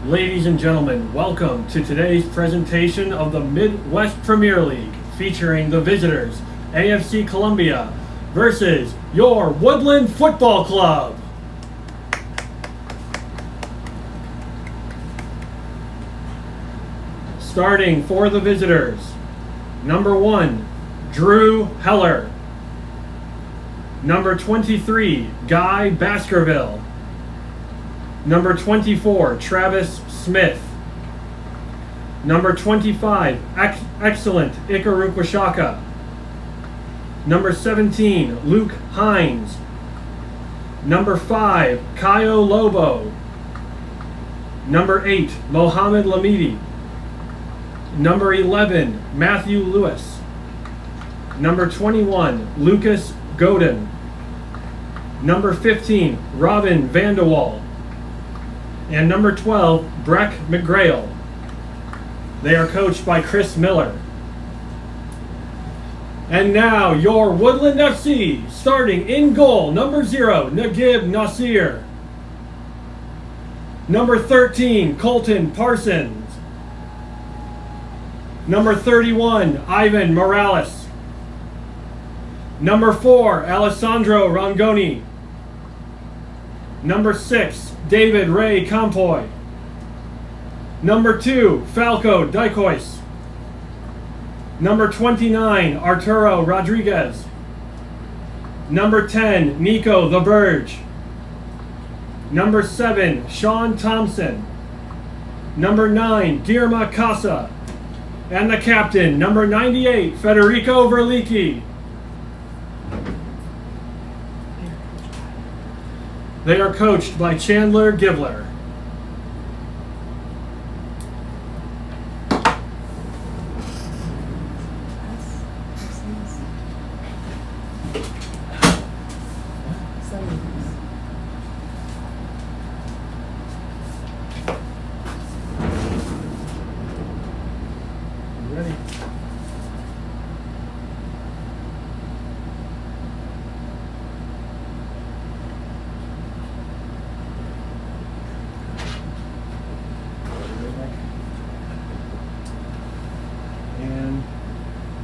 Ladies and gentlemen, welcome to today's presentation of the Midwest Premier League, featuring the visitors, AFC Columbia, versus your Woodland Football Club. Starting for the visitors, number 1, Drew Heller. Number 23, Guy Baskerville. Number 24, Travis Smith. Number 25, excellent Ikarukwashaka. Number 17, Luke Hines. Number 5, Kayo Lobo. Number 8, Mohammed Lamidi. Number 11, Matthew Lewis. Number 21, Lucas Godin. Number 15, Robin Vandewall. And number 12, Breck McGrail. They are coached by Chris Miller. And now your Woodland FC, starting in goal, number 0, Nagib Nasir. Number 13, Colton Parsons. Number 31, Ivan Morales. Number 4, Alessandro Rangoni. Number 6, David Ray Campoy. Number 2, Falco Dykois. Number 29, Arturo Rodriguez. Number 10, Nico The Burge. Number 7, Sean Thompson. Number 9, Girma Casa. And the captain, number 98, Federico Verlicki. They are coached by Chandler Gibler. Ready?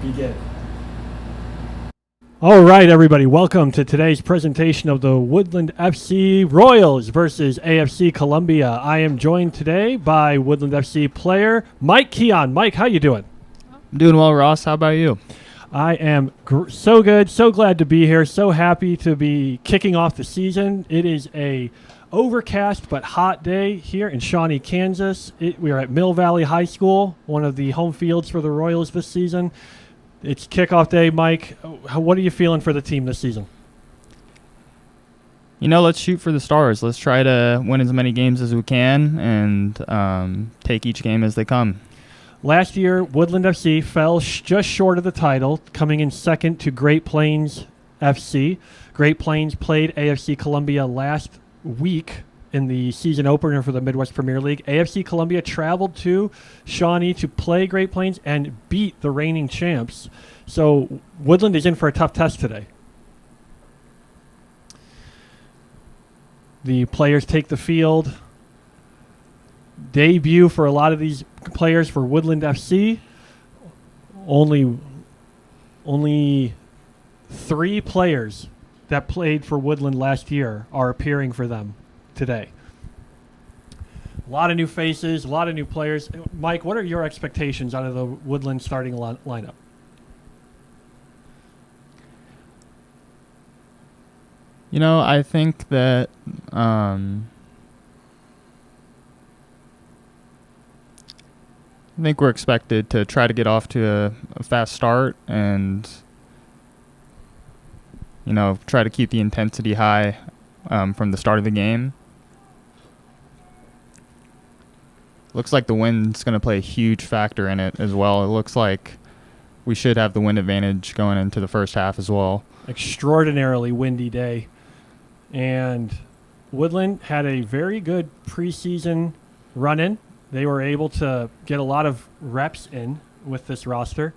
Begin. All right, everybody, welcome to today's presentation of the Woodland FC Royals versus AFC Columbia. I am joined today by Woodland FC player Mike Keon. Mike, how you doing? I'm doing well, Ross. How about you? I am so good, so glad to be here, so happy to be kicking off the season. It is a overcast but hot day here in Shawnee, Kansas. We are at Mill Valley High School, one of the home fields for the Royals this season. It's kickoff day, Mike. What are you feeling for the team this season? Let's shoot for the stars. Let's try to win as many games as we can and take each game as they come. Last year, Woodland FC fell just short of the title, coming in second to Great Plains FC. Great Plains played AFC Columbia last week in the season opener for the Midwest Premier League. AFC Columbia traveled to Shawnee to play Great Plains and beat the reigning champs. So Woodland is in for a tough test today. The players take the field. Debut for a lot of these players for Woodland FC. Only 3 players that played for Woodland last year are appearing for them today. A lot of new faces, a lot of new players. Mike, what are your expectations out of the Woodland starting lineup? I think that I think we're expected to try to get off to a fast start and try to keep the intensity high from the start of the game. Looks like the wind's going to play a huge factor in it as well. It looks like we should have the wind advantage going into the first half as well. Extraordinarily windy day. And Woodland had a very good preseason run-in. They were able to get a lot of reps in with this roster.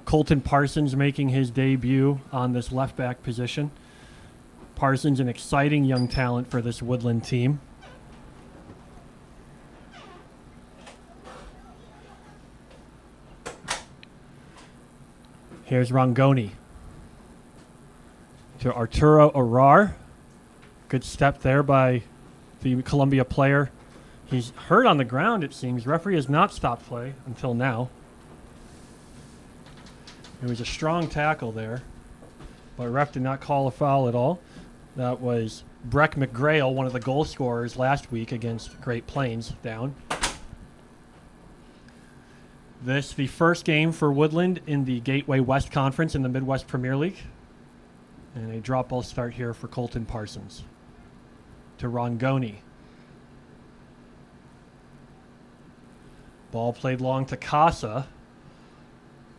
Colton Parsons making his debut on this left back position. Parsons, an exciting young talent for this Woodland team. Here's Rongoni to Arturo Arar. Good step there by the Columbia player. He's hurt on the ground, it seems. Referee has not stopped play until now. It was a strong tackle there, but ref did not call a foul at all. That was Breck McGrail, one of the goal scorers last week against Great Plains, down. This the first game for Woodland in the Gateway West Conference in the Midwest Premier League. And a drop ball start here for Colton Parsons. To Rongoni. Ball played long to Casa.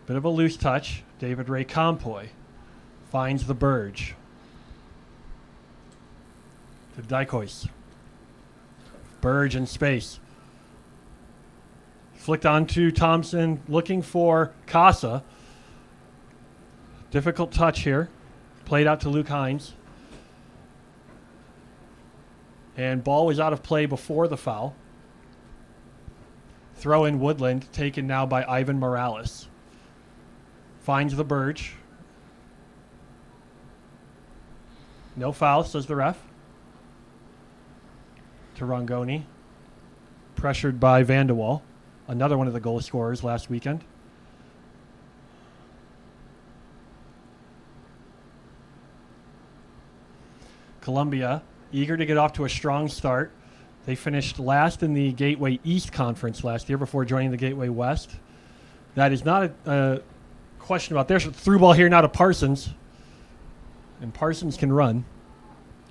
Bit of a loose touch. David Ray Compoy finds the Burge. To Dykois. Burge in space. Flicked on to Thompson, looking for Casa. Difficult touch here. Played out to Luke Hines. And ball was out of play before the foul. Throw in Woodland, taken now by Ivan Morales. Finds the Burge. No foul, says the ref. To Rongoni. Pressured by Vandewall, another one of the goal scorers last weekend. Columbia, eager to get off to a strong start. They finished last in the Gateway East Conference last year before joining the Gateway West. That is not a question about their through ball here now to Parsons. And Parsons can run,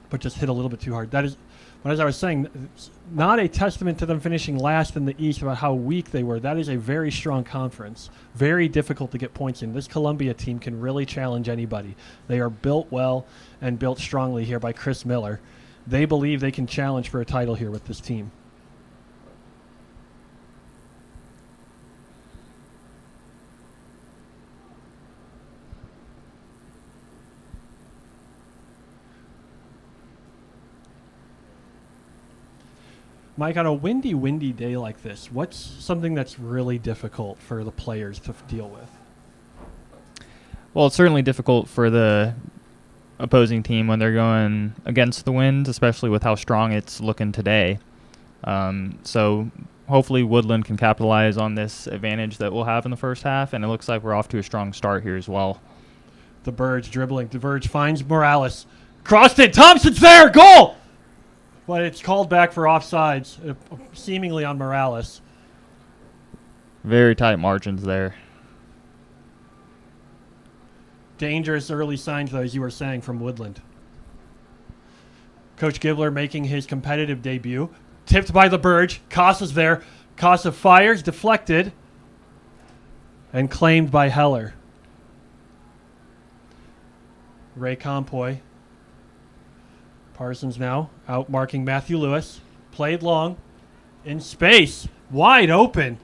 but just hit a little bit too hard. That is, but as I was saying, it's not a testament to them finishing last in the East about how weak they were. That is a very strong conference. Very difficult to get points in. This Columbia team can really challenge anybody. They are built well and built strongly here by Chris Miller. They believe they can challenge for a title here with this team. Mike, on a windy day like this, what's something that's really difficult for the players to deal with? Well, it's certainly difficult for the opposing team when they're going against the wind, especially with how strong it's looking today. So hopefully Woodland can capitalize on this advantage that we'll have in the first half, and it looks like we're off to a strong start here as well. The Burge dribbling. The Burge finds Morales. Crossed it. Thompson's there. Goal! But it's called back for offsides, seemingly on Morales. Very tight margins there. Dangerous early signs, though, as you were saying, from Woodland. Coach Gibler making his competitive debut. Tipped by the Burge. Casa's there. Casa fires, deflected, and claimed by Heller. Ray Compoy. Parsons now out marking Matthew Lewis. Played long. In space. Wide open.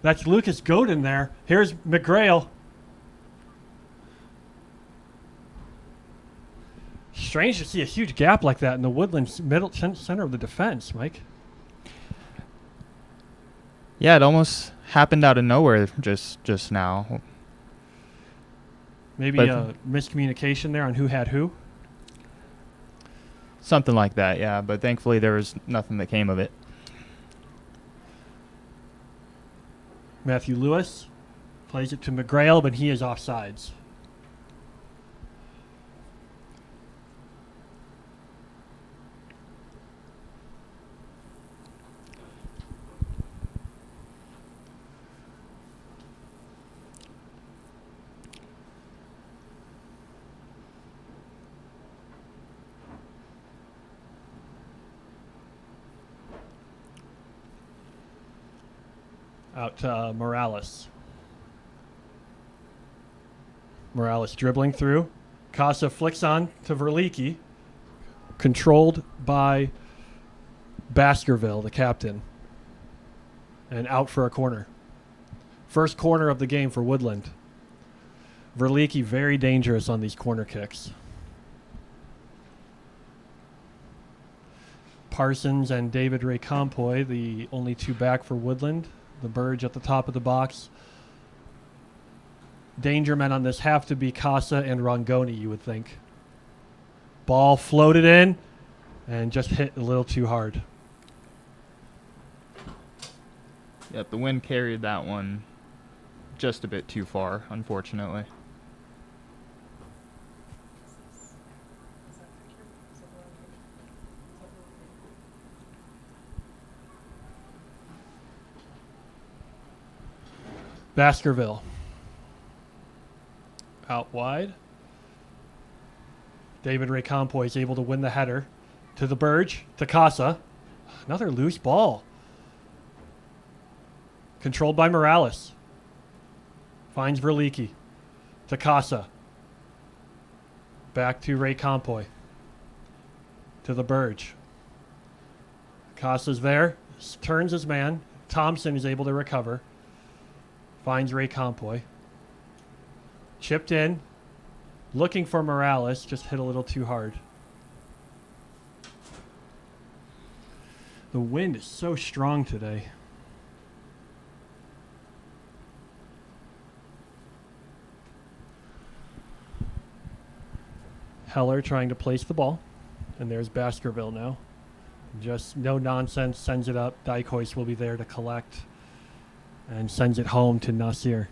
That's Lucas Godin there. Here's McGrail. Strange to see a huge gap like that in the Woodland middle center of the defense, Mike. Yeah, it almost happened out of nowhere just now. Maybe a miscommunication there on who had who. Something like that, yeah. But thankfully there was nothing that came of it. Matthew Lewis plays it to McGrail, but he is offsides. Out to Morales. Morales dribbling through. Casa flicks on to Verlicki. Controlled by Baskerville, the captain. And out for a corner. First corner of the game for Woodland. Verlicki very dangerous on these corner kicks. Parsons and David Ray Compoy, the only two back for Woodland. The Burge at the top of the box. danger men on this have to be Casa and Rongoni, you would think. Ball floated in and just hit a little too hard. Yep, the wind carried that one just a bit too far, unfortunately. Baskerville. Out wide. David Ray Compoy is able to win the header. To the Burge. To Casa. Another loose ball. Controlled by Morales. Finds Verlicki. To Casa. Back to Ray Compoy. To the Burge. Casa's there. Turns his man. Thompson is able to recover. Finds Ray Compoy. Chipped in. Looking for Morales. Just hit a little too hard. The wind is so strong today. Heller trying to place the ball. And there's Baskerville now. Just no nonsense. Sends it up. Dykois will be there to collect. And sends it home to Nasir.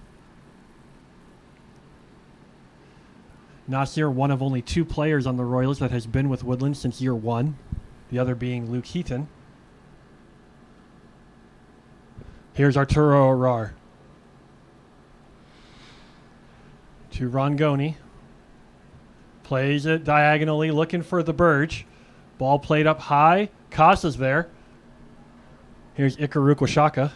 Nasir, one of only 2 players on the Royals that has been with Woodland since year 1. The other being Luke Heaton. Here's Arturo Arar. To Rongoni. Plays it diagonally, looking for the Burge. Ball played up high. Casa's there. Here's Ikaru Kwashaka.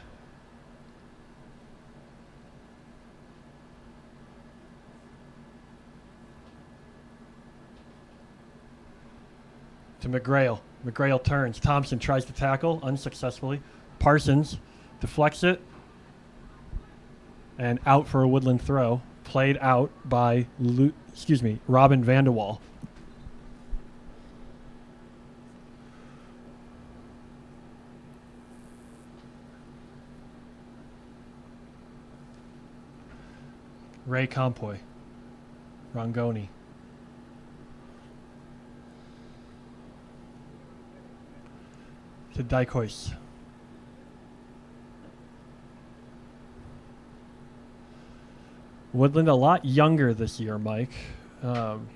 To McGrail. McGrail turns. Thompson tries to tackle unsuccessfully. Parsons deflects it. And out for a Woodland throw. Played out by Robin Vanderwall. Ray Compoy. Rongoni. To Dykois. Woodland a lot younger this year, Mike.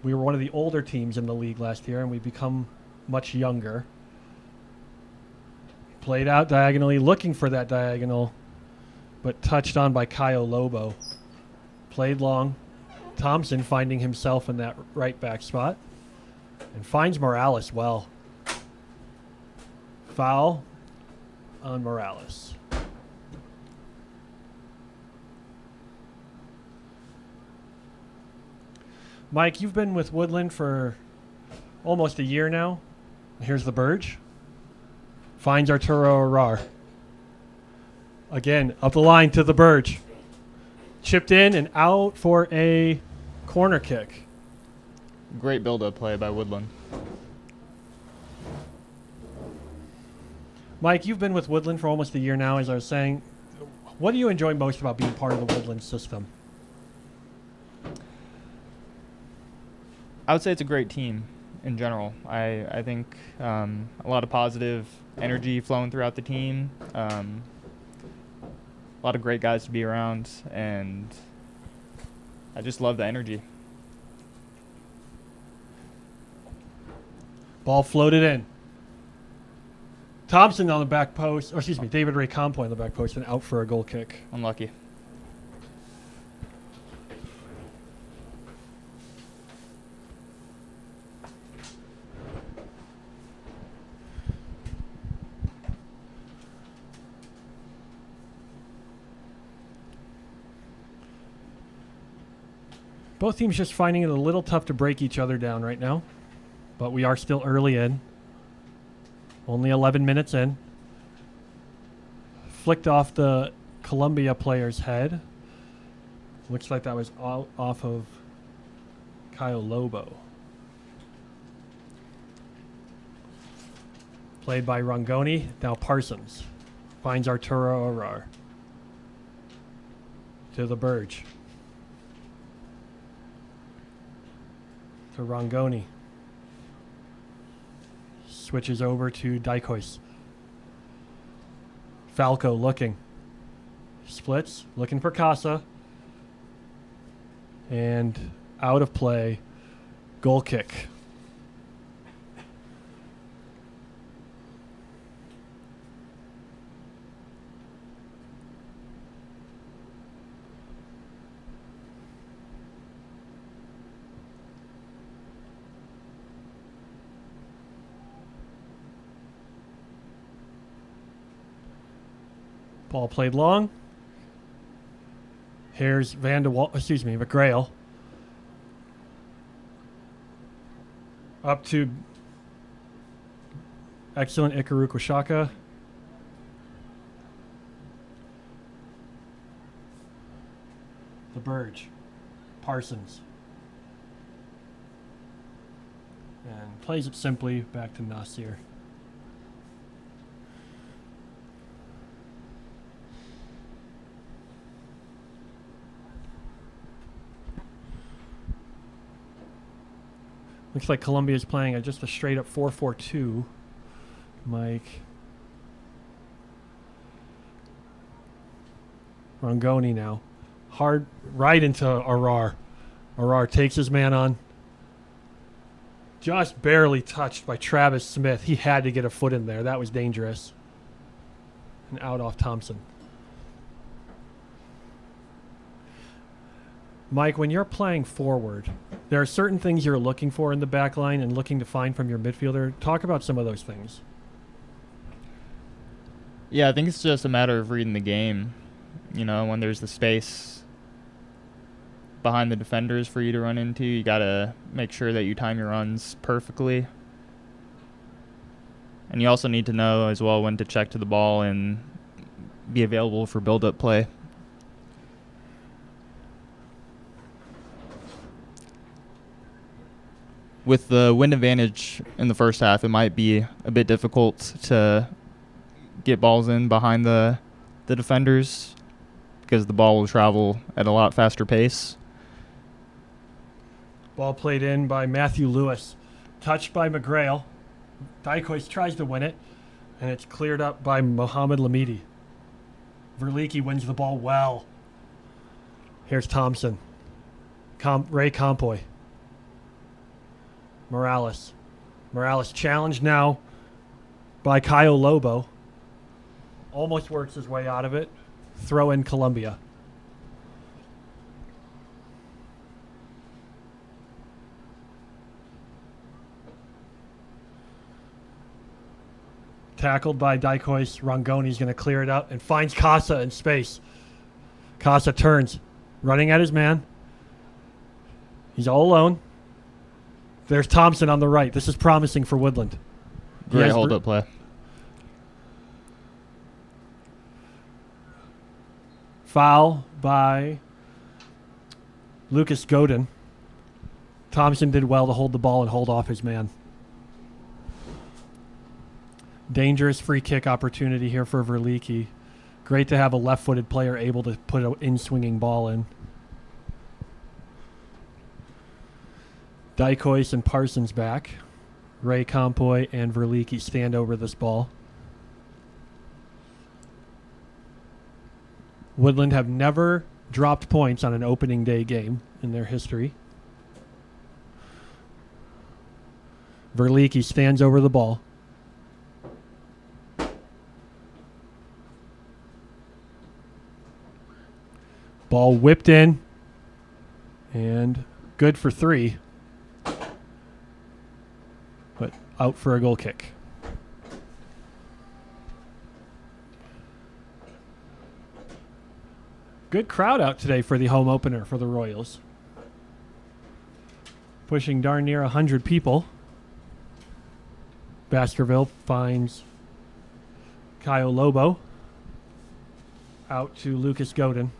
We were one of the older teams in the league last year, and we've become much younger. Played out diagonally, looking for that diagonal, but touched on by Kyle Lobo. Played long. Thompson finding himself in that right back spot. And finds Morales well. Foul on Morales. Mike, you've been with Woodland for almost a year now. Here's the Burge. Finds Arturo Arar. Again, up the line to the Burge. Chipped in and out for a corner kick. Great build-up play by Woodland. Mike, you've been with Woodland for almost a year now, as I was saying. What do you enjoy most about being part of the Woodland system? I would say it's a great team in general. I think a lot of positive energy flowing throughout the team. A lot of great guys to be around, and I just love the energy. Ball floated in. Thompson on the back post, David Ray Compoy on the back post and out for a goal kick. Unlucky. Both teams just finding it a little tough to break each other down right now, but we are still early in. Only 11 minutes in. Flicked off the Columbia player's head. Looks like that was off of Kyle Lobo. Played by Rongoni. Now Parsons. Finds Arturo Arar. To the Burge. to Rongoni. Switches over to Dikois. Falco looking. Splits, looking for Casa. And out of play. Goal kick. Ball played long. Here's McGrail. Up to excellent Ikaru Kwashaka. The Burge. Parsons. And plays it simply back to Nasir. Looks like Columbia is playing just a straight up 4-4-2. Mike. Rongoni now. Hard right into Arar. Arar takes his man on. Just barely touched by Travis Smith. He had to get a foot in there. That was dangerous. And out off Thompson. Mike, when you're playing forward, there are certain things you're looking for in the back line and looking to find from your midfielder. Talk about some of those things. Yeah, I think it's just a matter of reading the game. You know, when there's the space behind the defenders for you to run into, you got to make sure that you time your runs perfectly. And you also need to know as well when to check to the ball and be available for build-up play. With the wind advantage in the first half, it might be a bit difficult to get balls in behind the defenders because the ball will travel at a lot faster pace. Ball played in by Matthew Lewis. Touched by McGrail. Dikois tries to win it, and it's cleared up by Mohamed Lamidi. Verliki wins the ball well. Here's Thompson. Ray Compoy. Morales. Morales challenged now by Kyle Lobo. Almost works his way out of it. Throw in Columbia. Tackled by Dikois. Rongoni's going to clear it up and finds Casa in space. Casa turns. Running at his man. He's all alone. There's Thompson on the right. This is promising for Woodland. Great hold-up play. Foul by Lucas Godin. Thompson did well to hold the ball and hold off his man. Dangerous free kick opportunity here for Verliki. Great to have a left-footed player able to put an in-swinging ball in. Dikois and Parsons back. Ray Compoy and Verliki stand over this ball. Woodland have never dropped points on an opening day game in their history. Verliki stands over the ball. Ball whipped in. And good for 3. But out for a goal kick. Good crowd out today for the home opener for the Royals. Pushing darn near 100 people. Baskerville finds Kyle Lobo. Out to Lucas Godin.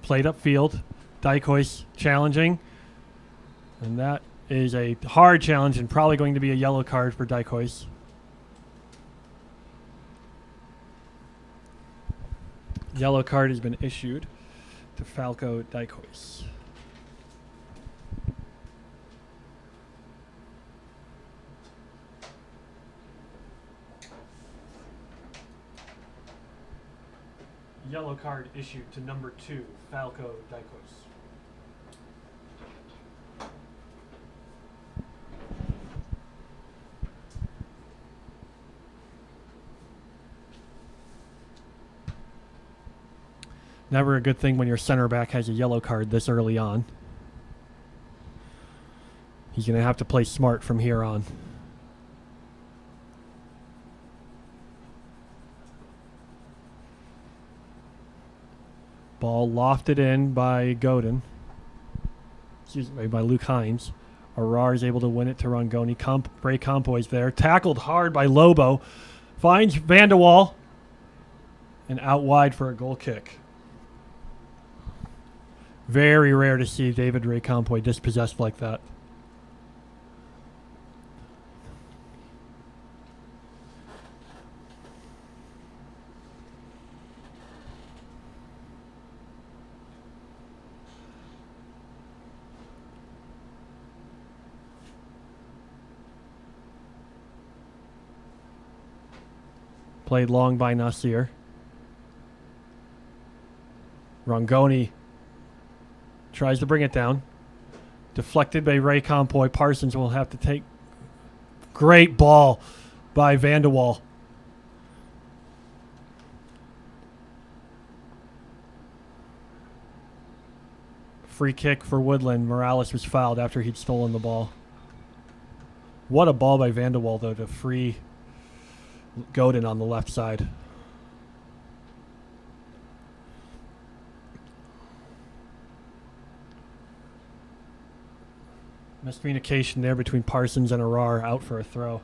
Played upfield. Dikois challenging. And that is a hard challenge and probably going to be a yellow card for Dikois. Yellow card has been issued to Falco Dikois. Yellow card issued to number 2, Falco Dykos. Never a good thing when your center back has a yellow card this early on. He's going to have to play smart from here on. Ball lofted in by Godin. Excuse me, by Luke Hines. Arar is able to win it to Rongoni. Bray Compoy's there. Tackled hard by Lobo. Finds Vanderwall. And out wide for a goal kick. Very rare to see David Ray Compoy dispossessed like that. Played long by Nasir. Rongoni tries to bring it down. Deflected by Ray Compoy. Parsons will have to take. Great ball by Vanderwall. Free kick for Woodland. Morales was fouled after he'd stolen the ball. What a ball by Vanderwall, though, to free Godin on the left side. Miscommunication there between Parsons and Arar, out for a throw.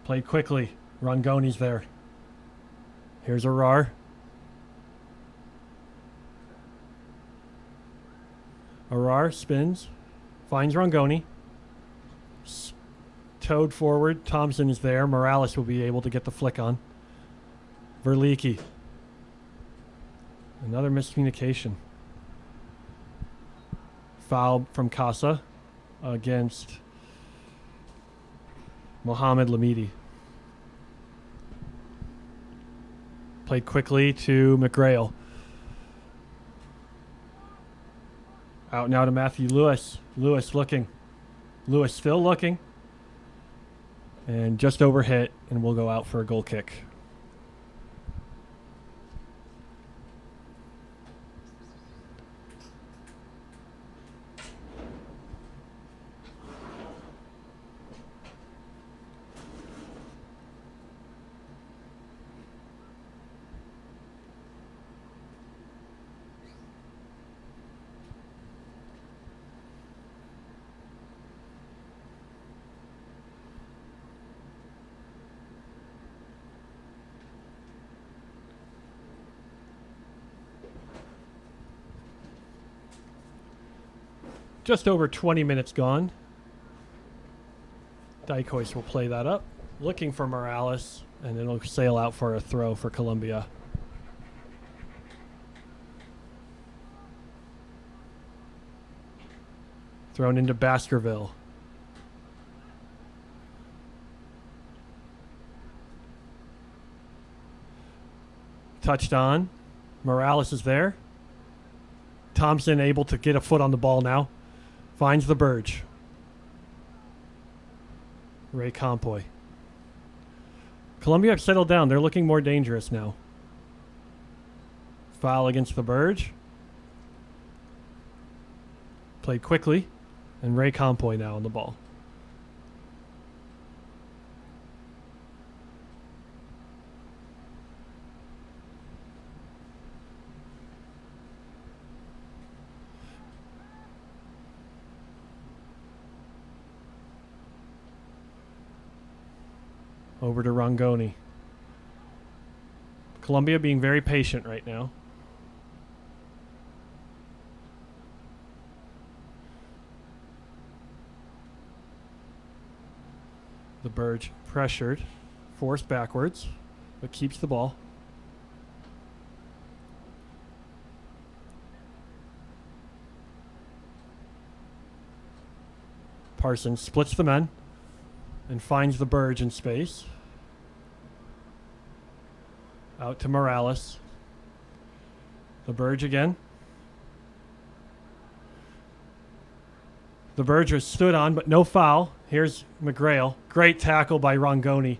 Played quickly. Rongoni's there. Here's Arar. Arar spins. Finds Rongoni. Towed forward. Thompson is there. Morales will be able to get the flick on. Verliki. Another miscommunication. Foul from Casa against Mohamed Lamidi. Played quickly to McGrail. Out now to Matthew Lewis. Lewis looking. Lewis still looking. And just over hit, and we'll go out for a goal kick. Just over 20 minutes gone. Dykos will play that up. Looking for Morales, and it'll sail out for a throw for Columbia. Thrown into Baskerville. Touched on. Morales is there. Thompson able to get a foot on the ball now. Finds the Burge. Ray Compoy. Columbia have settled down. They're looking more dangerous now. Foul against the Burge. Played quickly. And Ray Compoy now on the ball. Over to Rongoni. Columbia being very patient right now. The Burge pressured, forced backwards, but keeps the ball. Parsons splits the men and finds the Burge in space. Out to Morales. The Burge again. The Burge was stood on, but no foul. Here's McGrail. Great tackle by Rongoni.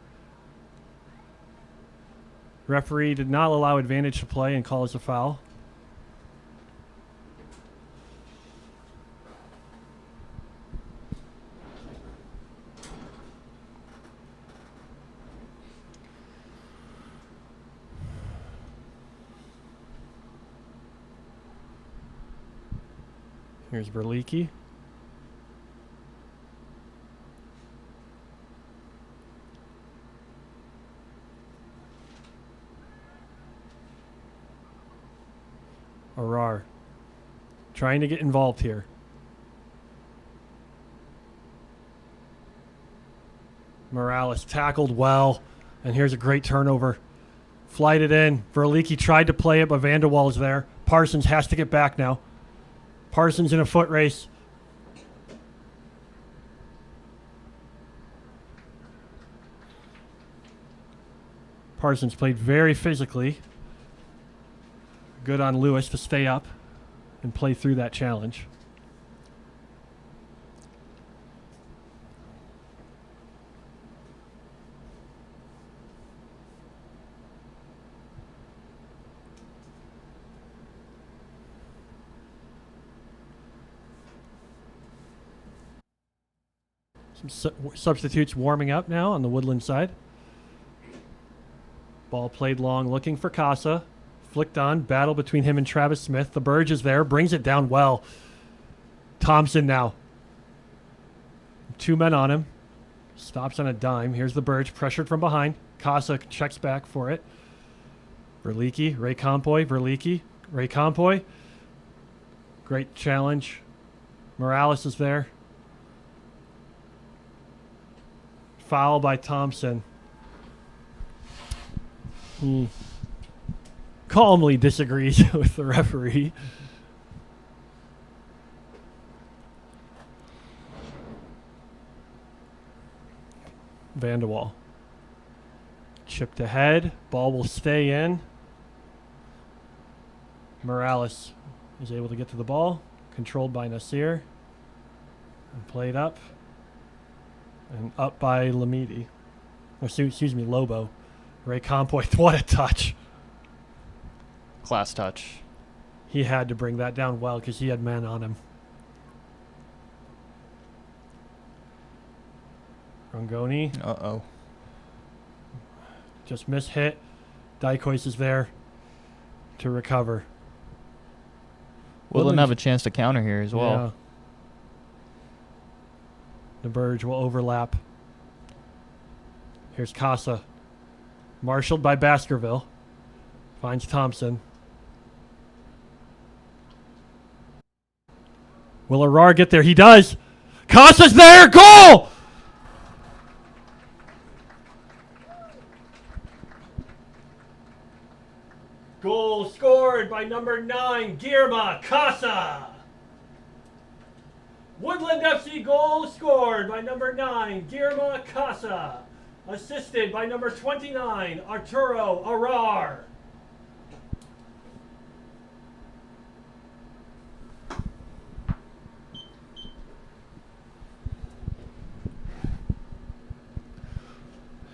Referee did not allow advantage to play and calls a foul. Here's Berlicki. Arar trying to get involved here. Morales tackled well, and here's a great turnover. Flighted in. Berlicki tried to play it, but Vanderwaal's there. Parsons has to get back now. Parsons in a foot race. Parsons played very physically. Good on Lewis to stay up and play through that challenge. Some substitutes warming up now on the Woodland side. Ball played long, looking for Casa. Flicked on, battle between him and Travis Smith. The Burge is there, brings it down well. Thompson now. 2 men on him. Stops on a dime. Here's the Burge, pressured from behind. Casa checks back for it. Berlicki, Ray Compoy, Berlicki, Ray Compoy. Great challenge. Morales is there. Foul by Thompson. He calmly disagrees with the referee. Vanderwaal. Chipped ahead. Ball will stay in. Morales is able to get to the ball. Controlled by Nasir. And played up. And up by Lamidi. Or excuse me, Lobo. Ray Compoy. What a touch. Class touch. He had to bring that down well because he had men on him. Rongoni. Uh-oh. Just mishit. Dykois is there to recover. Woodland have a chance to counter here as well. Yeah. The Burge will overlap. Here's Casa. Marshaled by Baskerville. Finds Thompson. Will Arar get there? He does. Casa's there. Goal! Goal scored by number 9, Girma Casa. Woodland FC goal scored by number 9, Girma Casa. Assisted by number 29, Arturo Arar.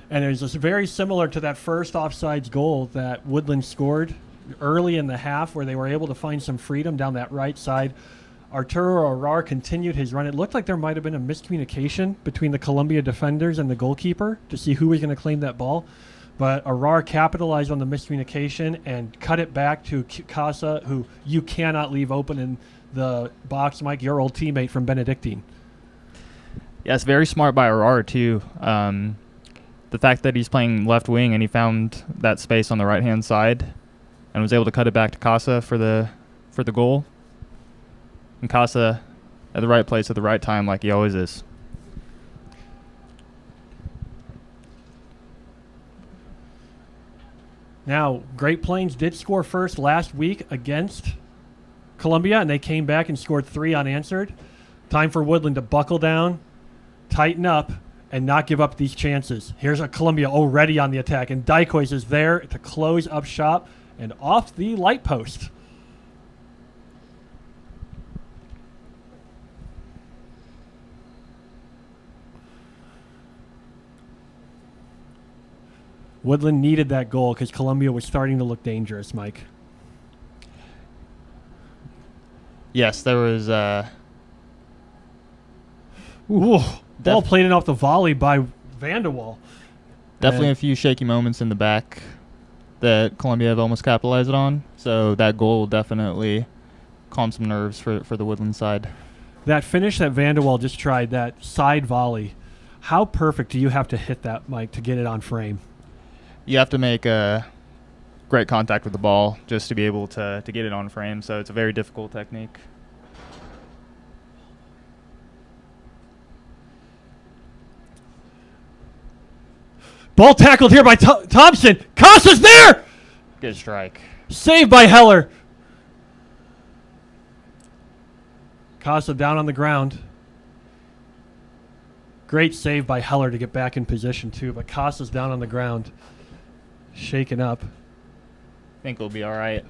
And it's just very similar to that first offsides goal that Woodland scored early in the half where they were able to find some freedom down that right side. Arturo Arar continued his run. It looked like there might have been a miscommunication between the Columbia defenders and the goalkeeper to see who was going to claim that ball. But Arar capitalized on the miscommunication and cut it back to Casa, who you cannot leave open in the box, Mike, your old teammate from Benedictine. Yes, very smart by Arar, too. The fact that he's playing left wing and he found that space on the right-hand side and was able to cut it back to Casa for the goal. And Casa at the right place at the right time like he always is. Now, Great Plains did score first last week against Columbia, and they came back and scored 3 unanswered. Time for Woodland to buckle down, tighten up, and not give up these chances. Here's a Columbia already on the attack, and Dykois is there to close up shop and off the light post. Woodland needed that goal because Columbia was starting to look dangerous, Mike. Yes, there was. Ooh, ball played in off the volley by Vanderwall. Definitely a few shaky moments in the back that Columbia have almost capitalized on. So that goal will definitely calm some nerves for the Woodland side. That finish that Vanderwall just tried, that side volley, how perfect do you have to hit that, Mike, to get it on frame? You have to make a great contact with the ball just to be able to get it on frame. So it's a very difficult technique. Ball tackled here by Thompson. Costa's there! Good strike. Saved by Heller. Costa down on the ground. Great save by Heller to get back in position, too. But Costa's down on the ground. Shaken up. I think we'll be all right.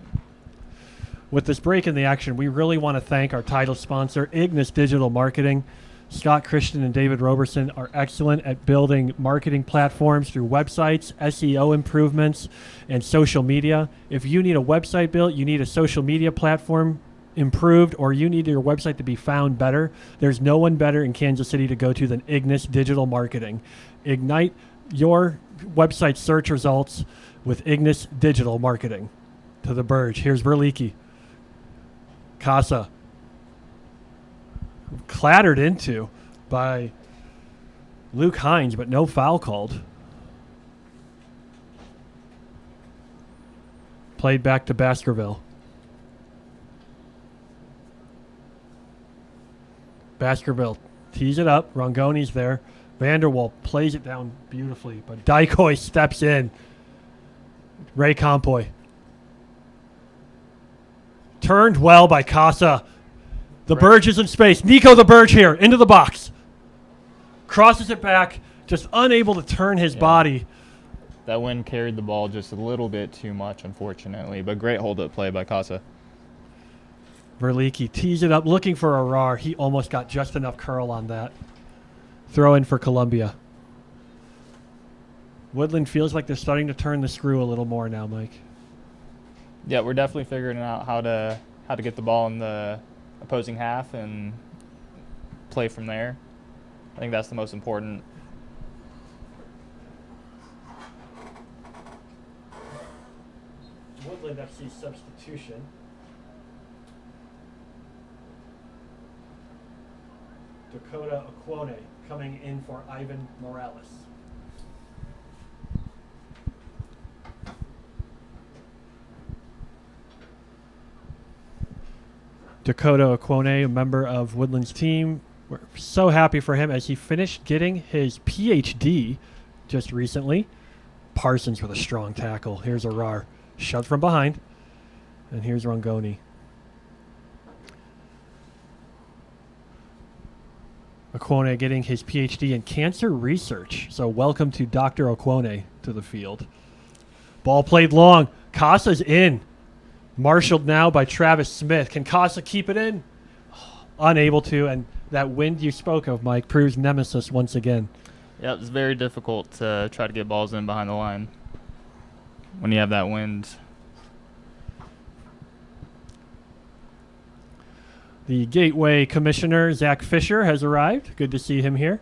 With this break in the action, we really want to thank our title sponsor, Ignis Digital Marketing. Scott Christian and David Roberson are excellent at building marketing platforms through websites, SEO improvements, and social media. If you need a website built, you need a social media platform improved, or you need your website to be found better, there's no one better in Kansas City to go to than Ignis Digital Marketing. Ignite your website search results with Ignis Digital Marketing. To the Burge. Here's Verlicki. Casa. Clattered into by Luke Hines, but no foul called. Played back to Baskerville. Baskerville tees it up. Rongoni's there. Vanderwall plays it down beautifully, but Dykoy steps in. Ray Compoy. Turned well by Casa. The Burge is in space. Nico the Burge here, into the box. Crosses it back, just unable to turn his body. That wind carried the ball just a little bit too much, unfortunately, but great hold-up play by Casa. Verlicki tees it up, looking for a RAR. He almost got just enough curl on that. Throw in for Columbia. Woodland feels like they're starting to turn the screw a little more now, Mike. Yeah, we're definitely figuring out how to get the ball in the opposing half and play from there. I think that's the most important. Woodland FC substitution. Dakota Okwone coming in for Ivan Morales. Dakota Okwone, a member of Woodland's team. We're so happy for him as he finished getting his PhD just recently. Parsons with a strong tackle. Here's Arar. Shoved from behind. And here's Rongoni. Okwone getting his PhD in cancer research. So welcome to Dr. Okwone to the field. Ball played long. Casa's in. Marshaled now by Travis Smith. Can Casa keep it in? Unable to, and that wind you spoke of, Mike, proves nemesis once again. Yeah, it's very difficult to try to get balls in behind the line when you have that wind. The Gateway Commissioner, Zach Fisher, has arrived. Good to see him here.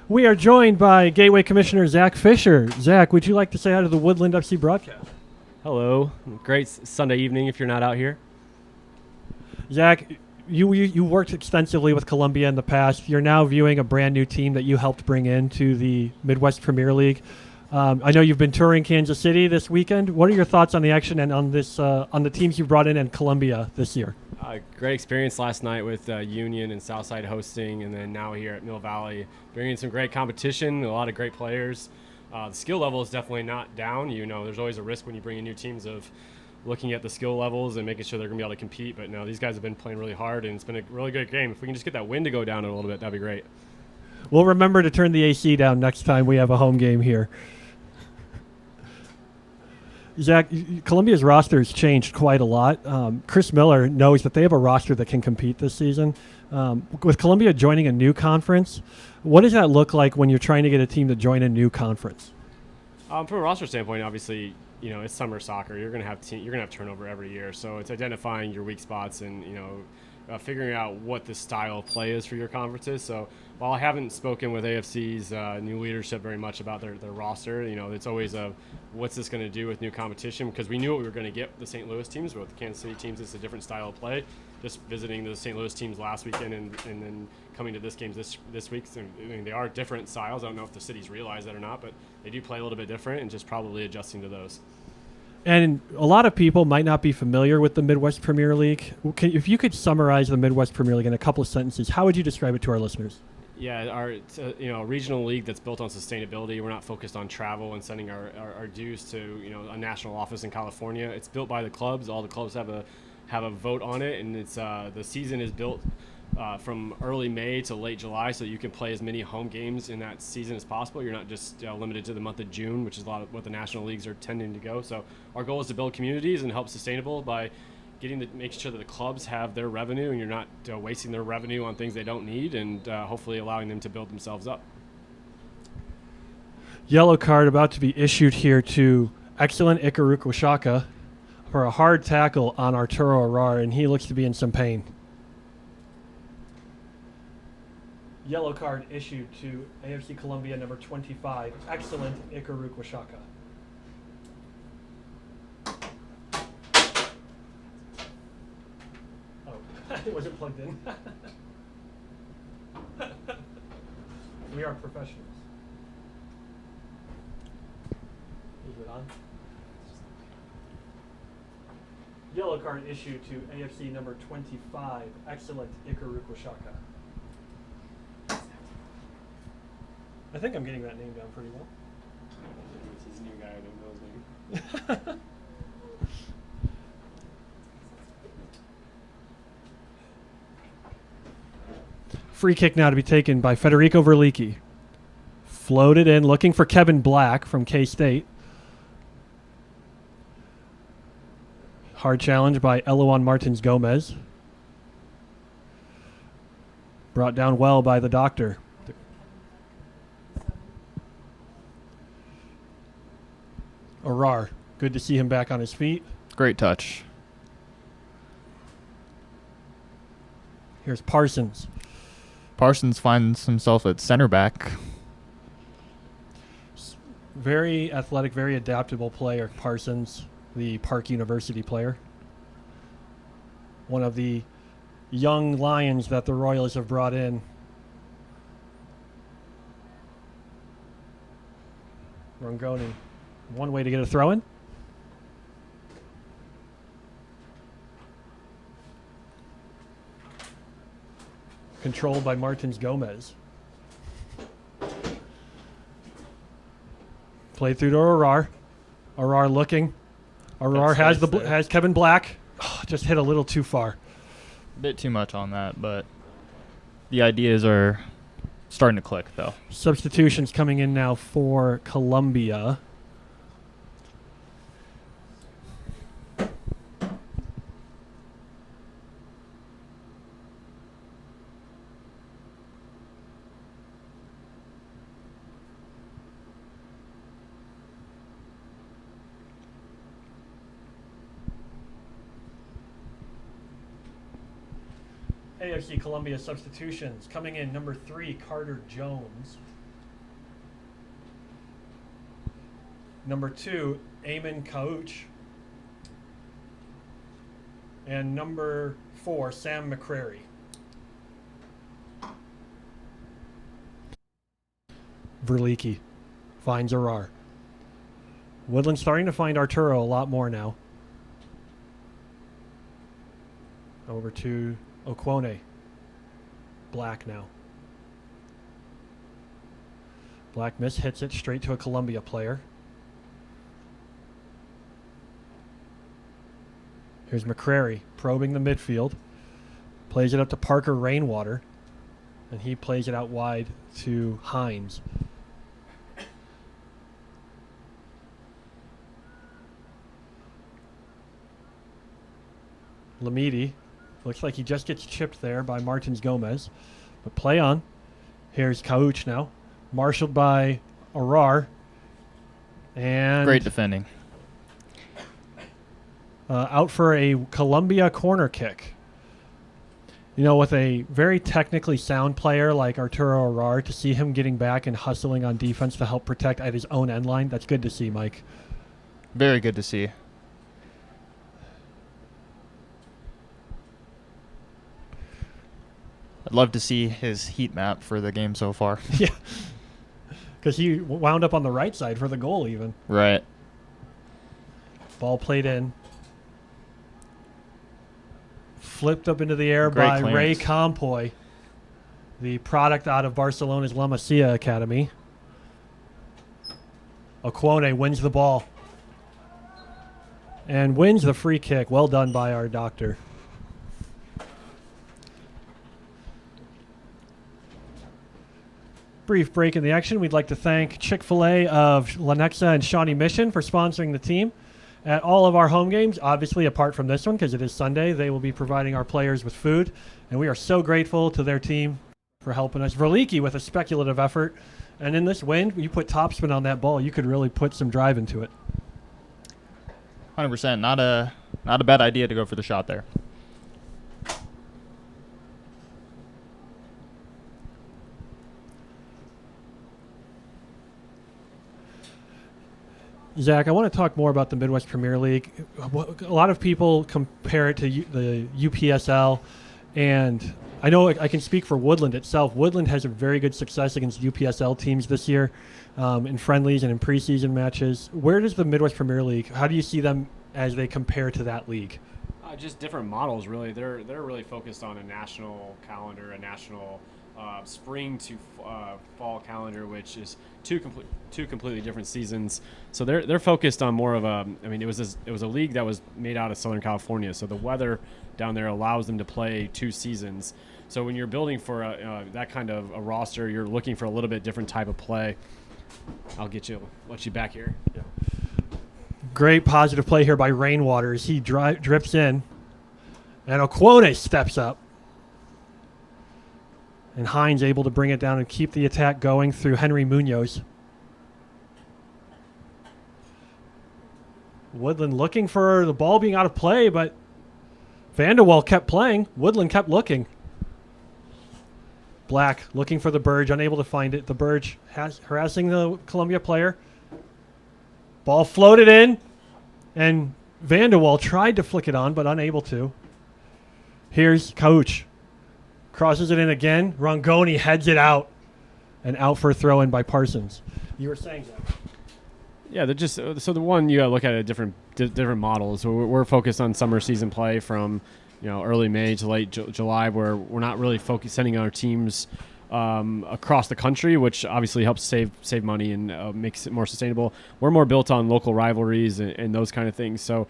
We are joined by Gateway Commissioner Zach Fisher. Zach, would you like to say hi to the Woodland FC broadcast? Hello. Great Sunday evening if you're not out here. Zach, you worked extensively with Columbia in the past. You're now viewing a brand new team that you helped bring into the Midwest Premier League. I know you've been touring Kansas City this weekend. What are your thoughts on the action and on this on the teams you brought in Columbia this year? Great experience last night with Union and Southside hosting, and then now here at Mill Valley, bringing some great competition, a lot of great players. The skill level is definitely not down. You know, there's always a risk when you bring in new teams of looking at the skill levels and making sure they're going to be able to compete. But no, these guys have been playing really hard, and it's been a really good game. If we can just get that wind to go down a little bit, that'd be great. We'll remember to turn the AC down next time we have a home game here. Zach, Columbia's roster has changed quite a lot. Chris Miller knows that they have a roster that can compete this season. With Columbia joining a new conference, what does that look like when you're trying to get a team to join a new conference? From a roster standpoint, obviously, it's summer soccer. You're gonna have turnover every year, so it's identifying your weak spots and figuring out what the style of play is for your conferences. So while I haven't spoken with AFC's new leadership very much about their roster, it's always what's this going to do with new competition, because we knew what we were going to get with the St. Louis teams, but with the Kansas City teams, it's a different style of play. Just visiting the St. Louis teams last weekend and then coming to this game this week, they are different styles. I don't know if the cities realize that or not, but they do play a little bit different, and just probably adjusting to those. And a lot of people might not be familiar with the Midwest Premier League. If you could summarize the Midwest Premier League in a couple of sentences, how would you describe it to our listeners? Yeah, it's a regional league that's built on sustainability. We're not focused on travel and sending our dues to a national office in California. It's built by the clubs. All the clubs have a vote on it, and it's the season is built from early May to late July, so you can play as many home games in that season as possible. You're not just limited to the month of June, which is a lot of what the national leagues are tending to go. So our goal is to build communities and help sustainable by making sure that the clubs have their revenue, and you're not wasting their revenue on things they don't need, and hopefully allowing them to build themselves up. Yellow card about to be issued here to excellent Ikaruka Washaka for a hard tackle on Arturo Arar, and he looks to be in some pain. Yellow card issued to AFC Columbia number 25, excellent Ikaruka Washaka. It wasn't plugged in. We are professionals. Is it on? Yellow card issued to AFC number 25, excellent Ikaruka Washaka. I think I'm getting that name down pretty well. He's a new guy. I don't know his name. Free kick now to be taken by Federico Verlicki. Floated in, looking for Kevin Black from K-State. Hard challenge by Eloan Martins Gomez. Brought down well by the doctor. Arar, good to see him back on his feet. Great touch. Here's Parsons. Parsons finds himself at center back. Very athletic, very adaptable player, Parsons, the Park University player. One of the young lions that the Royals have brought in. Rongoni, one way to get a throw in. Controlled by Martins Gomez. Played through to Arar. Arar looking. Arar has Kevin Black. Oh, just hit a little too far. A bit too much on that, but the ideas are starting to click, though. Substitutions coming in now for Columbia. AFC Columbia substitutions. Coming in, number 3, Carter Jones. Number 2, Eamon Kauch. And number 4, Sam McCrary. Verlicki finds Arar. Woodland starting to find Arturo a lot more now. Over to Okwone. Black now. Black hits it straight to a Columbia player. Here's McCrary probing the midfield. Plays it up to Parker Rainwater. And he plays it out wide to Hines. Lamidi. Looks like he just gets chipped there by Martins Gomez. But play on. Here's Kauch now. Marshaled by Arar. And Great defending. out for a Columbia corner kick. You know, with a very technically sound player like Arturo Arar, to see him getting back and hustling on defense to help protect at his own end line, that's good to see, Mike. Very good to see. I'd love to see his heat map for the game so far. Yeah. Because he wound up on the right side for the goal even. Right. Ball played in. Flipped up into the air Great by clearance. Ray Campoy, the product out of Barcelona's La Masia Academy. Okwone wins the ball. And wins the free kick. Well done by our doctor. Brief break in the action. We'd like to thank Chick-Fil-A of Lenexa and Shawnee Mission for sponsoring the team. At all of our home games, obviously apart from this one because it is Sunday, they will be providing our players with food. And we are so grateful to their team for helping us. Verliki with a speculative effort. And in this wind, you put topspin on that ball, you could really put some drive into it. 100%. Not a bad idea to go for the shot there. Zach, I want to talk more about the Midwest Premier League. A lot of people compare it to the UPSL, and I know I can speak for Woodland itself. Woodland has a very good success against UPSL teams this year in friendlies and in preseason matches. Where does the Midwest Premier League, how do you see them as they compare to that league? Just different models, really. They're really focused on a national calendar, a national spring to fall calendar, which is two completely different seasons. So they're focused on more of a. I mean, it was a league that was made out of Southern California, so the weather down there allows them to play 2 seasons. So when you're building for that kind of a roster, you're looking for a little bit different type of play. Let you back here. Yeah. Great positive play here by Rainwater as he drips in, and Okwone steps up. And Hines able to bring it down and keep the attack going through Henry Munoz. Woodland looking for the ball being out of play, but Vanderwall kept playing. Woodland kept looking. Black looking for the Burge, unable to find it. The Burge harassing the Columbia player. Ball floated in, and Vanderwall tried to flick it on, but unable to. Here's Kauch. Crosses it in again. Rongoni heads it out. And out for a throw-in by Parsons. You were saying that. Yeah, they're just so the one you got to look at a different models. So we're focused on summer season play from early May to late July, where we're not really sending our teams across the country, which obviously helps save money and makes it more sustainable. We're more built on local rivalries and those kind of things. So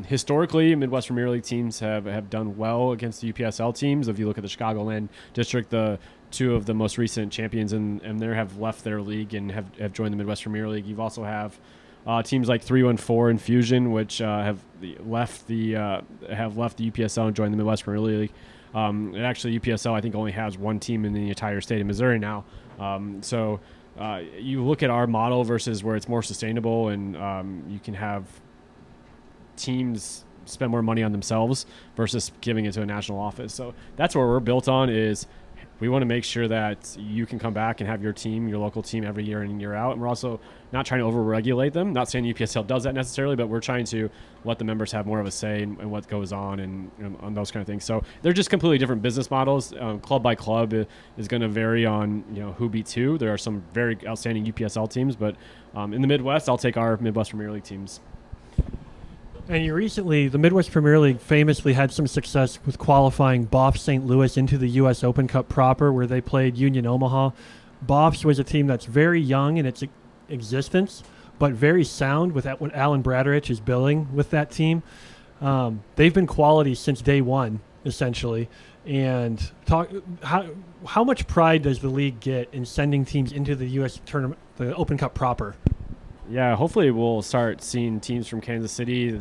historically, Midwest Premier League teams have done well against the UPSL teams. If you look at the Chicagoland District, the 2 of the most recent champions and there have left their league and have joined the Midwest Premier League. You've also have teams like 314 and Fusion, which have left the UPSL and joined the Midwest Premier League. And actually, UPSL I think only has 1 team in the entire state of Missouri now. So you look at our model versus where it's more sustainable, and you can have teams spend more money on themselves versus giving it to a national office. So that's where we're built on is we want to make sure that you can come back and have your team, your local team, every year in and year out. And we're also not trying to over-regulate them. Not saying UPSL does that necessarily, but we're trying to let the members have more of a say in what goes on and on those kind of things. So they're just completely different business models. Club by club is going to vary on who beats who. There are some very outstanding UPSL teams, but in the Midwest, I'll take our Midwest Premier League teams. And the Midwest Premier League famously had some success with qualifying BOF St. Louis into the U.S. Open Cup proper, where they played Union Omaha. BOFs was a team that's very young in its existence, but very sound with what Alan Bradrich is building with that team. They've been quality since day one, essentially. And how much pride does the league get in sending teams into the U.S. tournament, the Open Cup proper? Yeah, hopefully we'll start seeing teams from Kansas City.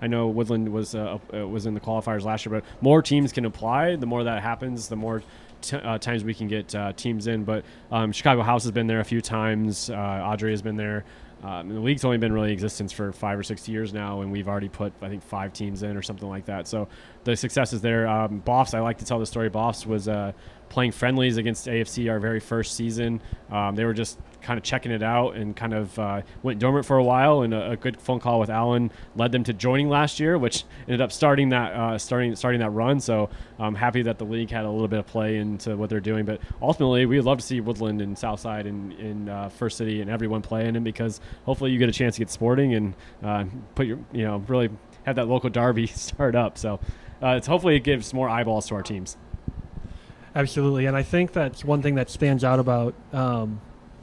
I know Woodland was in the qualifiers last year, but more teams can apply. The more that happens, the more times we can get teams in. But Chicago House has been there a few times. Audrey has been there. The league's only been really in existence for 5 or 6 years now, and we've already put, I think, 5 teams in or something like that. So the success is there. Boffs, I like to tell the story. Boffs was playing friendlies against AFC our very first season. They were just kind of checking it out and kind of went dormant for a while, and a good phone call with Alan led them to joining last year, which ended up starting that run. So I'm happy that the league had a little bit of play into what they're doing. But ultimately, we'd love to see Woodland and Southside and First City and everyone play in it, because hopefully you get a chance to get sporting and really have that local derby start up. So hopefully it gives more eyeballs to our teams. Absolutely, and I think that's one thing that stands out about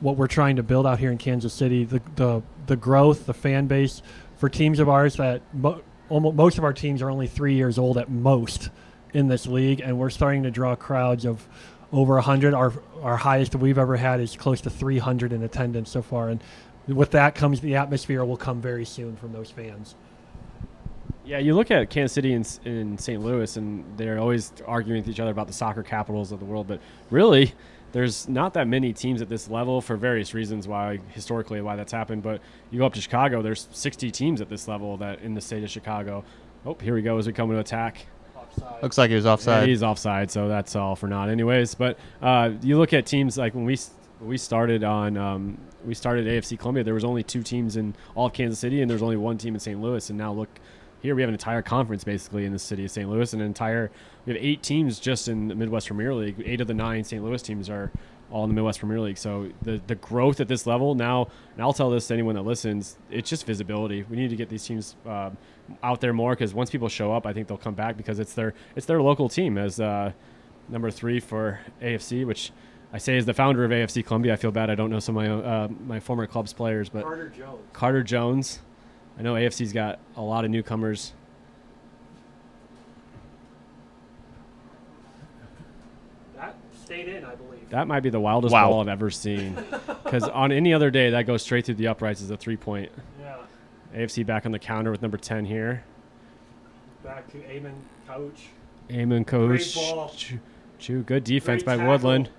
what we're trying to build out here in Kansas City, the growth, the fan base for teams of ours that most of our teams are only 3 years old at most in this league, and we're starting to draw crowds of over 100. Our highest we've ever had is close to 300 in attendance so far, and with that comes the atmosphere will come very soon from those fans. Yeah, you look at Kansas City and St. Louis, and they're always arguing with each other about the soccer capitals of the world, but really there's not that many teams at this level for various reasons historically why that's happened. But you go up to Chicago, there's 60 teams at this level that in the state of Chicago. Oh, here we go as we come to attack. Offside. Looks like he was offside. Yeah, he's offside, so that's all for naught anyways. But you look at teams like when we started AFC Columbia, there was only 2 teams in all of Kansas City, and there was only 1 team in St. Louis. And now look, here we have an entire conference basically in the city of St. Louis, we have 8 teams just in the Midwest Premier League. 8 of the 9 St. Louis teams are all in the Midwest Premier League. So the growth at this level now, and I'll tell this to anyone that listens, it's just visibility. We need to get these teams out there more, because once people show up, I think they'll come back, because it's their local team. As number 3 for AFC, which I say as the founder of AFC Columbia, I feel bad I don't know some of my former club's players, but Carter Jones. I know AFC's got a lot of newcomers. That stayed in, I believe. That might be the wildest ball I've ever seen. Because on any other day, that goes straight through the uprights as a 3-point. Yeah. AFC back on the counter with number 10 here. Back to Eamon Coach. Eamon Coach. Great ball. Good defense Great by tackle. Woodland.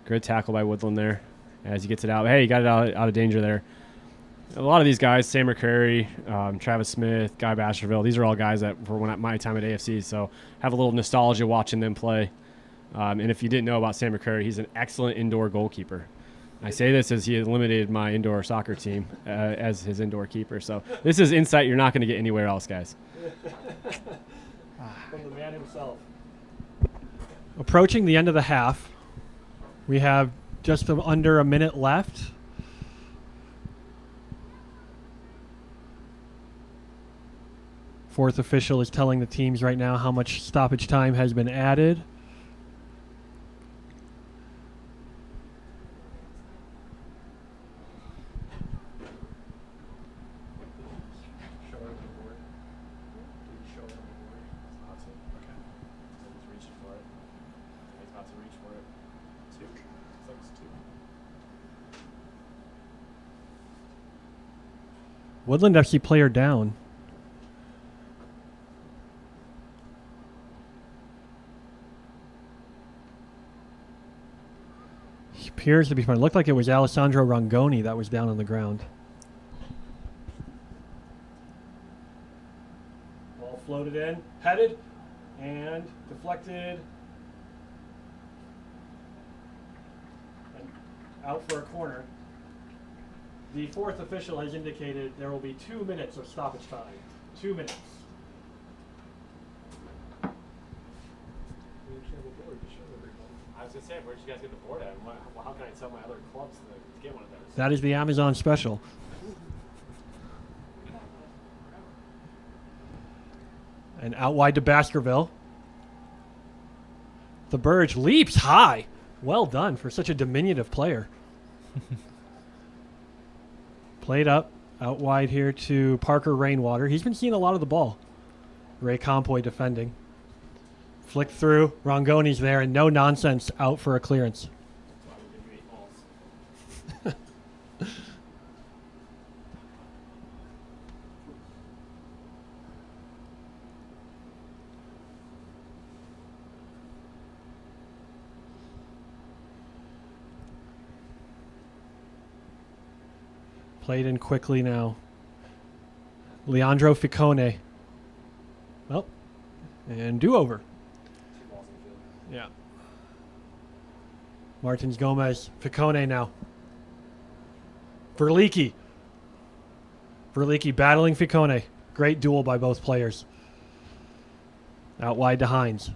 Good tackle by Woodland there as he gets it out. Hey, he got it out of danger there. A lot of these guys, Sam McCrary, Travis Smith, Guy Baskerville, these are all guys that were at my time at AFC, so have a little nostalgia watching them play. And if you didn't know about Sam McCrary, he's an excellent indoor goalkeeper. I say this as he eliminated my indoor soccer team as his indoor keeper. So this is insight you're not going to get anywhere else, guys. From the man himself. Approaching the end of the half, we have just under a minute left. Fourth official is telling the teams right now how much stoppage time has been added. Woodland FC player down. He appears to be fine. It looked like it was Alessandro Rongoni that was down on the ground. Ball floated in, headed, and deflected. And out for a corner. The fourth official has indicated there will be 2 minutes of stoppage time. 2 minutes. I was going to say, where'd you guys get the board at? How can I tell my other clubs to get one of those? That is the Amazon special. And out wide to Baskerville. The Burge leaps high. Well done for such a diminutive player. Played up, out wide here to Parker Rainwater. He's been seeing a lot of the ball. Ray Compoy defending. Flick through. Rongoni's there, and no nonsense out for a clearance. Played in quickly now. Leandro Ficone. Well, and do-over. Yeah. Martins Gomez. Ficone now. Verlicki. Verlicki battling Ficone. Great duel by both players. Out wide to Hines.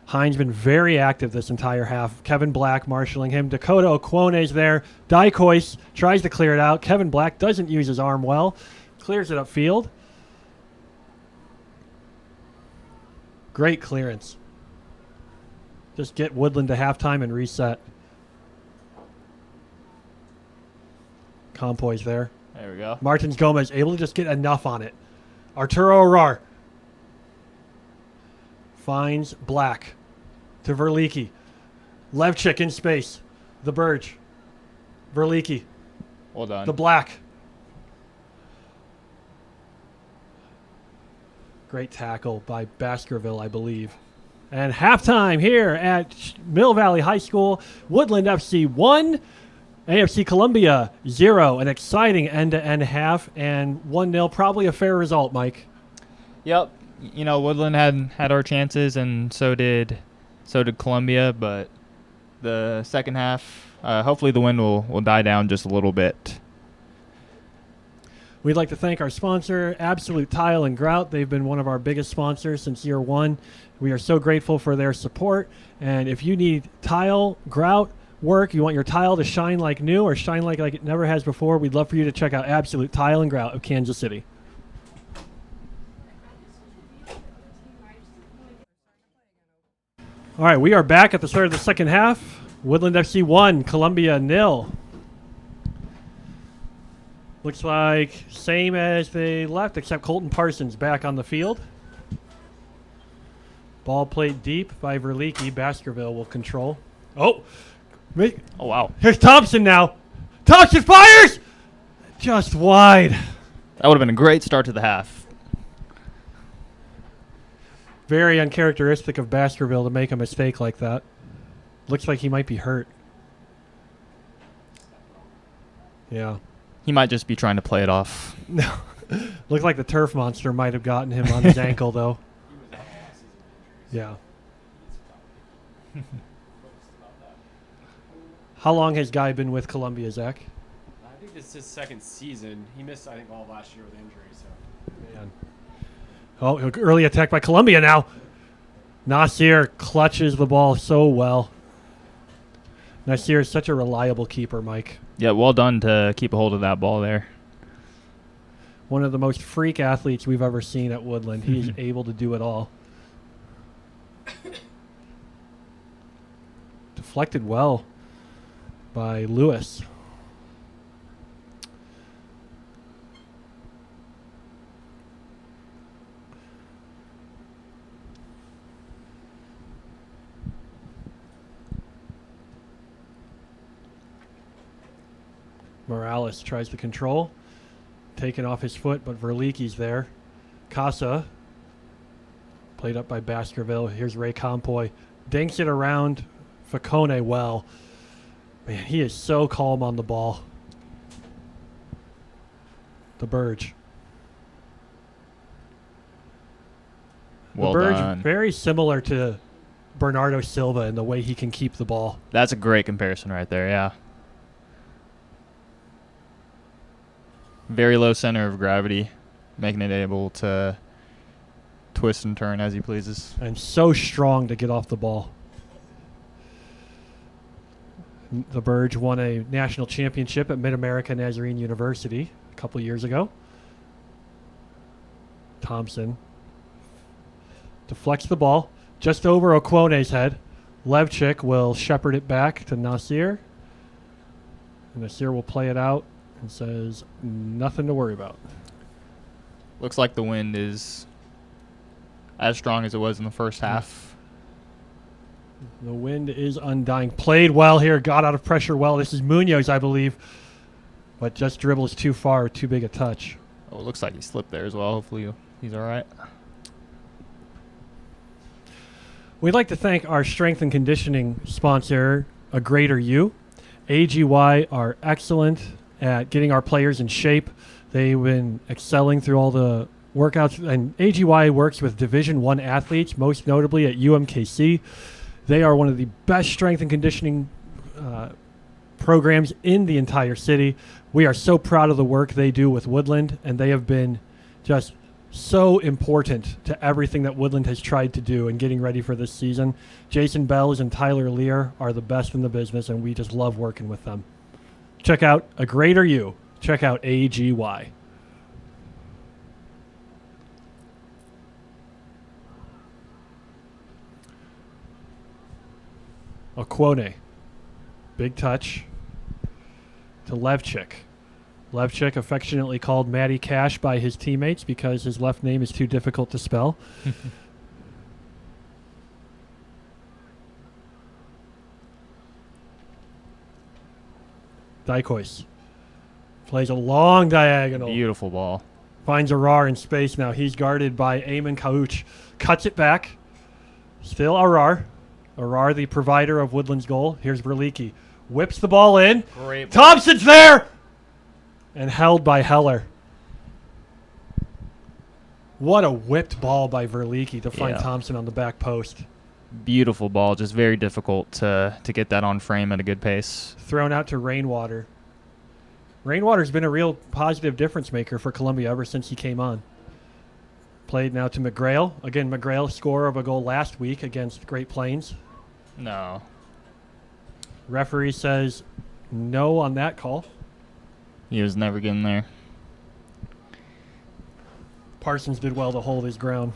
Hines been very active this entire half. Kevin Black marshalling him. Dakota Okwone's there. Dykois tries to clear it out. Kevin Black doesn't use his arm well. Clears it upfield. Great clearance. Just get Woodland to halftime and reset. Compoy's there. There we go. Martins Gomez able to just get enough on it. Arturo Arar finds Black to Verlicki. Levchik in space. The Burge. Verlicki. Well done. The Black. Great tackle by Baskerville, I believe. And halftime here at Mill Valley High School. Woodland FC 1, AFC Columbia 0. An exciting end-to-end half and 1-0. Probably a fair result, Mike. Yep. You know, Woodland had our chances, and so did Columbia. But the second half, hopefully the wind will die down just a little bit. We'd like to thank our sponsor, Absolute Tile and Grout. They've been one of our biggest sponsors since year one. We are so grateful for their support. And if you need tile, grout work, you want your tile to shine like new or shine like it never has before, we'd love for you to check out Absolute Tile and Grout of Kansas City. All right, we are back at the start of the second half. Woodland FC 1, Columbia 0. Looks like same as they left, except Colton Parsons back on the field. Ball played deep by Verlicki. Baskerville will control. Oh, wow. Here's Thompson now. Thompson fires! Just wide. That would have been a great start to the half. Very uncharacteristic of Baskerville to make a mistake like that. Looks like he might be hurt. Yeah. He might just be trying to play it off. No. Looked like the turf monster might have gotten him on his ankle, though. Yeah. How long has Guy been with Columbia, Zach? I think this is his second season. He missed, I think, all of last year with injury. So. Man. Oh, early attack by Columbia now. Nasir clutches the ball so well. Nasir is such a reliable keeper, Mike. Yeah, well done to keep a hold of that ball there. One of the most freak athletes we've ever seen at Woodland. He is able to do it all. Deflected well by Lewis. Morales tries to control. Taken off his foot, but Verlicki's there. Casa. Played up by Baskerville. Here's Ray Compoy. Dinks it around Ficone well. Man, he is so calm on the ball. The Burge. Well the Burge, done. very similar to Bernardo Silva in the way he can keep the ball. That's a great comparison right there, yeah. Very low center of gravity, making it able to twist and turn as he pleases. And so strong to get off the ball. The Burge won a national championship at Mid-America Nazarene University a couple years ago. Thompson deflects the ball just over Okwone's head. Levchik will shepherd it back to Nasir. And Nasir will play it out and says nothing to worry about. Looks like the wind is as strong as it was in the first half. The wind is undying. Played well here. Got out of pressure well. This is Munoz, I believe. But just dribbles too far. Too big a touch. Oh, it looks like he slipped there as well. Hopefully he's all right. We'd like to thank our strength and conditioning sponsor, A Greater You. AGY are excellent at getting our players in shape. They've been excelling through all the workouts, and AGY works with Division I athletes, most notably at UMKC. They are one of the best strength and conditioning programs in the entire city. We are so proud of the work they do with Woodland, and they have been just so important to everything that Woodland has tried to do in getting ready for this season. Jason Bells and Tyler Lear are the best in the business, and we just love working with them. Check out A Greater You. Check out AGY. Okwone. Big touch to Levchik. Levchik, affectionately called Matty Cash by his teammates because his left name is too difficult to spell. Dykois plays a long diagonal. Beautiful ball. Finds Arar in space now. He's guarded by Eamon Kauch. Cuts it back. Still Arar. Arar, the provider of Woodland's goal. Here's Verlicki. Whips the ball in. Great ball. Thompson's there! And held by Heller. What a whipped ball by Verlicki to find Thompson on the back post. Beautiful ball. Just very difficult to get that on frame at a good pace. Thrown out to Rainwater. Rainwater's been a real positive difference maker for Columbia ever since he came on. Played now to McGrail. Again, McGrail, scorer of a goal last week against Great Plains. No. Referee says no on that call. He was never getting there. Parsons did well to hold his ground.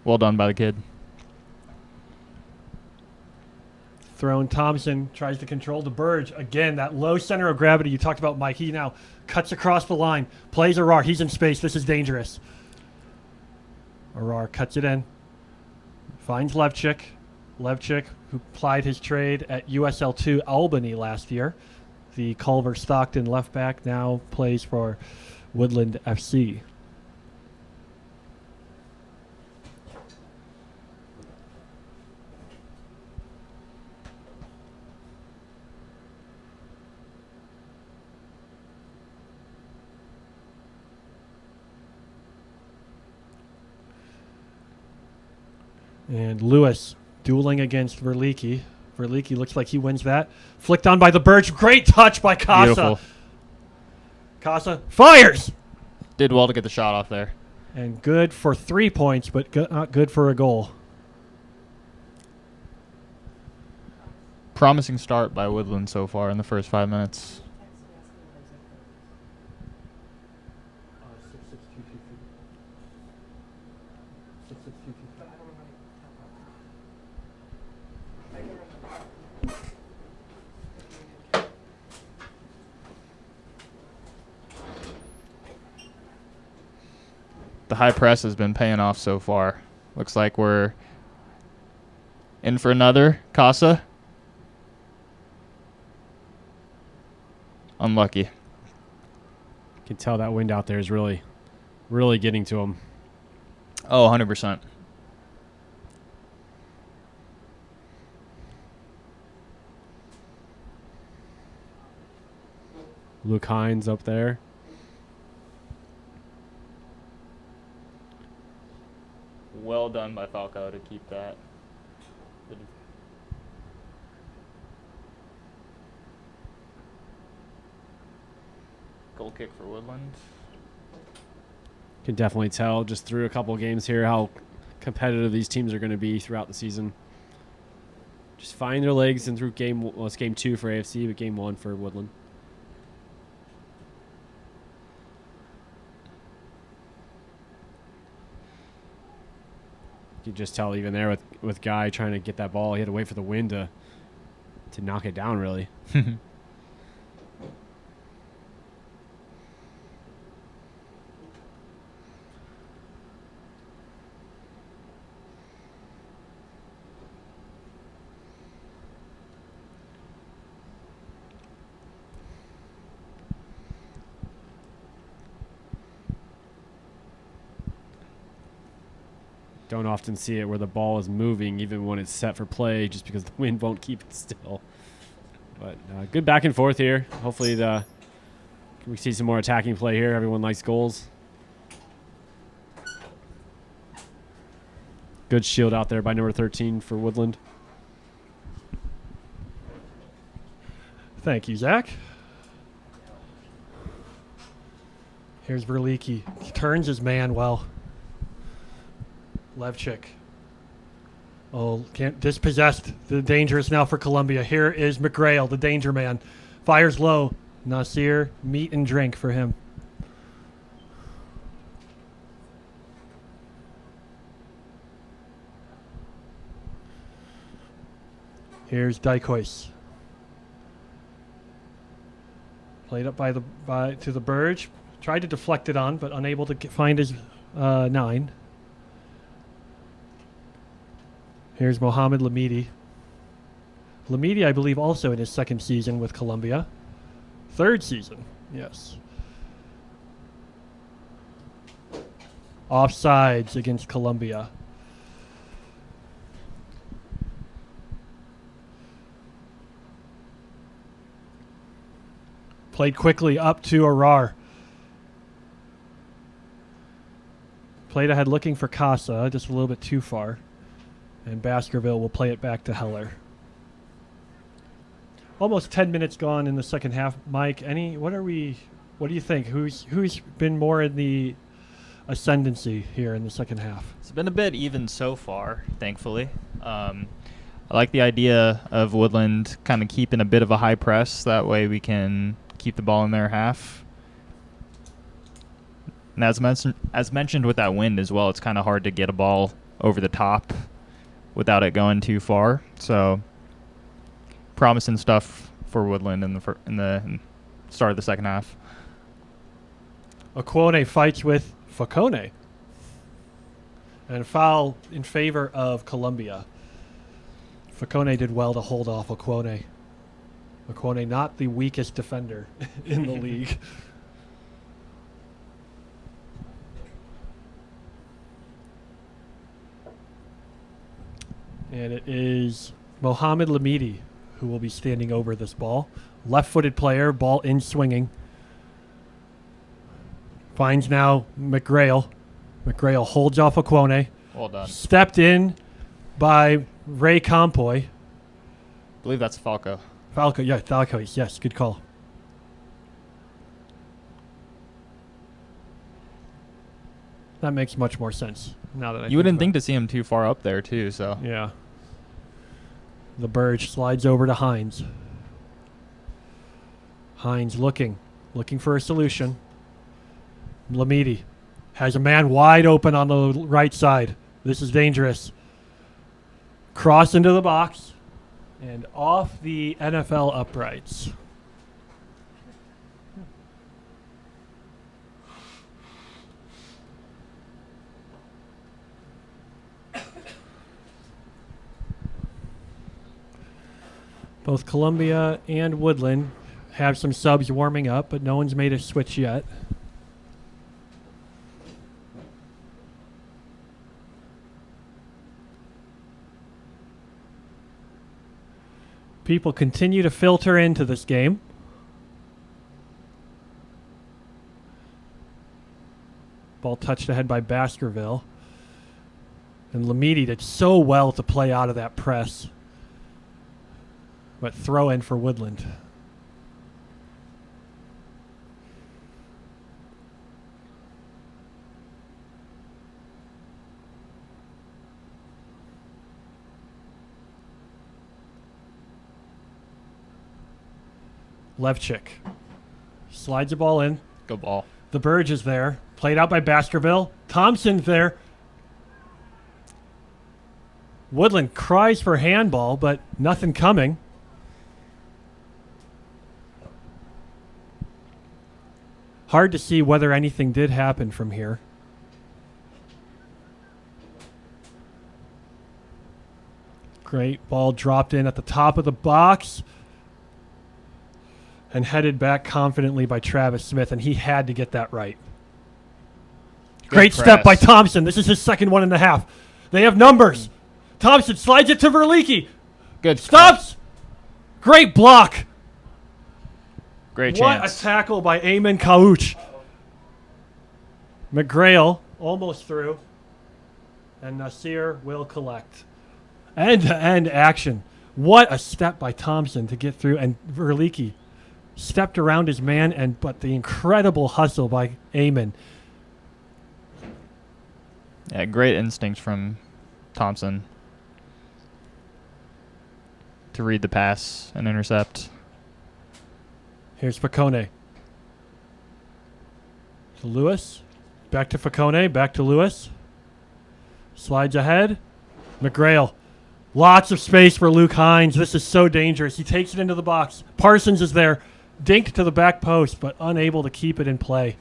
Well done by the kid. Thrown Thompson, tries to control the Burge. Again, that low center of gravity you talked about, Mike. He now cuts across the line. Plays Arar. He's in space. This is dangerous. Arar cuts it in. Finds Levchik. Levchik, who plied his trade at USL2 Albany last year. The Culver Stockton left back now plays for Woodland FC. And Lewis dueling against Verlicki. Verlicki looks like he wins that. Flicked on by the Burge. Great touch by Casa. Beautiful. Casa fires. Did well to get the shot off there. And good for 3 points, but not good for a goal. Promising start by Woodland so far in the first 5 minutes. The high press has been paying off so far. Looks like we're in for another. Casa. Unlucky. You can tell that wind out there is really, really getting to him. Oh, 100%. Luke Hines up there. Well done by Falco to keep that. Goal kick for Woodland. Can definitely tell just through a couple of games here how competitive these teams are going to be throughout the season. Just find their legs, and through it's game 2 for AFC, but game 1 for Woodland. You just tell even there with Guy trying to get that ball, he had to wait for the wind to knock it down, really. Don't often see it where the ball is moving even when it's set for play just because the wind won't keep it still. But good back and forth here. Hopefully we see some more attacking play here. Everyone likes goals. Good shield out there by number 13 for Woodland. Thank you, Zach. Here's Verlicki. He turns his man well. Levchik. Oh, can't dispossessed. The dangerous now for Columbia. Here is McGrail, the danger man. Fires low. Nasir, meat and drink for him. Here's Dykois. Played up to the Burge. Tried to deflect it on, but unable to find his 9. Here's Mohamed Lamidi. Lamidi, I believe, also in his 2nd season with Columbia. 3rd season, yes. Offsides against Columbia. Played quickly up to Arar. Played ahead looking for Casa, just a little bit too far. And Baskerville will play it back to Heller. Almost 10 minutes gone in the second half. Mike, what do you think? Who's been more in the ascendancy here in the second half? It's been a bit even so far, thankfully. I like the idea of Woodland kind of keeping a bit of a high press. That way we can keep the ball in their half. And as mentioned with that wind as well, it's kind of hard to get a ball over the top without it going too far. So promising stuff for Woodland in the start of the second half. Okwone fights with Fakone. And foul in favor of Columbia. Fakone did well to hold off Okwone. Okwone not the weakest defender in the league. And it is Mohamed Lamidi who will be standing over this ball. Left-footed player, ball in swinging. Finds now McGrail. McGrail holds off Okwone. Well done. Stepped in by Ray Compoy. I believe that's Falco. Falco, yes, good call. That makes much more sense now that You wouldn't think to see him too far up there, too, so. Yeah. The Burge slides over to Hines. Hines looking for a solution. Lamidi has a man wide open on the right side. This is dangerous. Cross into the box and off the NFL uprights. Both Columbia and Woodland have some subs warming up, but no one's made a switch yet. People continue to filter into this game. Ball touched ahead by Baskerville. And Lamidi did so well to play out of that press. But throw in for Woodland. Levchik slides the ball in. Go ball. The Burge is there. Played out by Baskerville. Thompson's there. Woodland cries for handball, but nothing coming. Hard to see whether anything did happen from here. Great ball dropped in at the top of the box and headed back confidently by Travis Smith, and he had to get that right. Great step by Thompson. This is his second one and a half. They have numbers. Thompson slides it to Verlicki. Good. Stops. Great block Great What chance. a tackle by Eamon Kauch. McGrail almost through. And Nasir will collect. End-to-end action. What a step by Thompson to get through. And Verlicki stepped around his man, but the incredible hustle by Eamon. Yeah, great instinct from Thompson to read the pass and intercept. Here's Facone. To Lewis. Back to Facone. Back to Lewis. Slides ahead. McGrail. Lots of space for Luke Hines. This is so dangerous. He takes it into the box. Parsons is there. Dinked to the back post, but unable to keep it in play.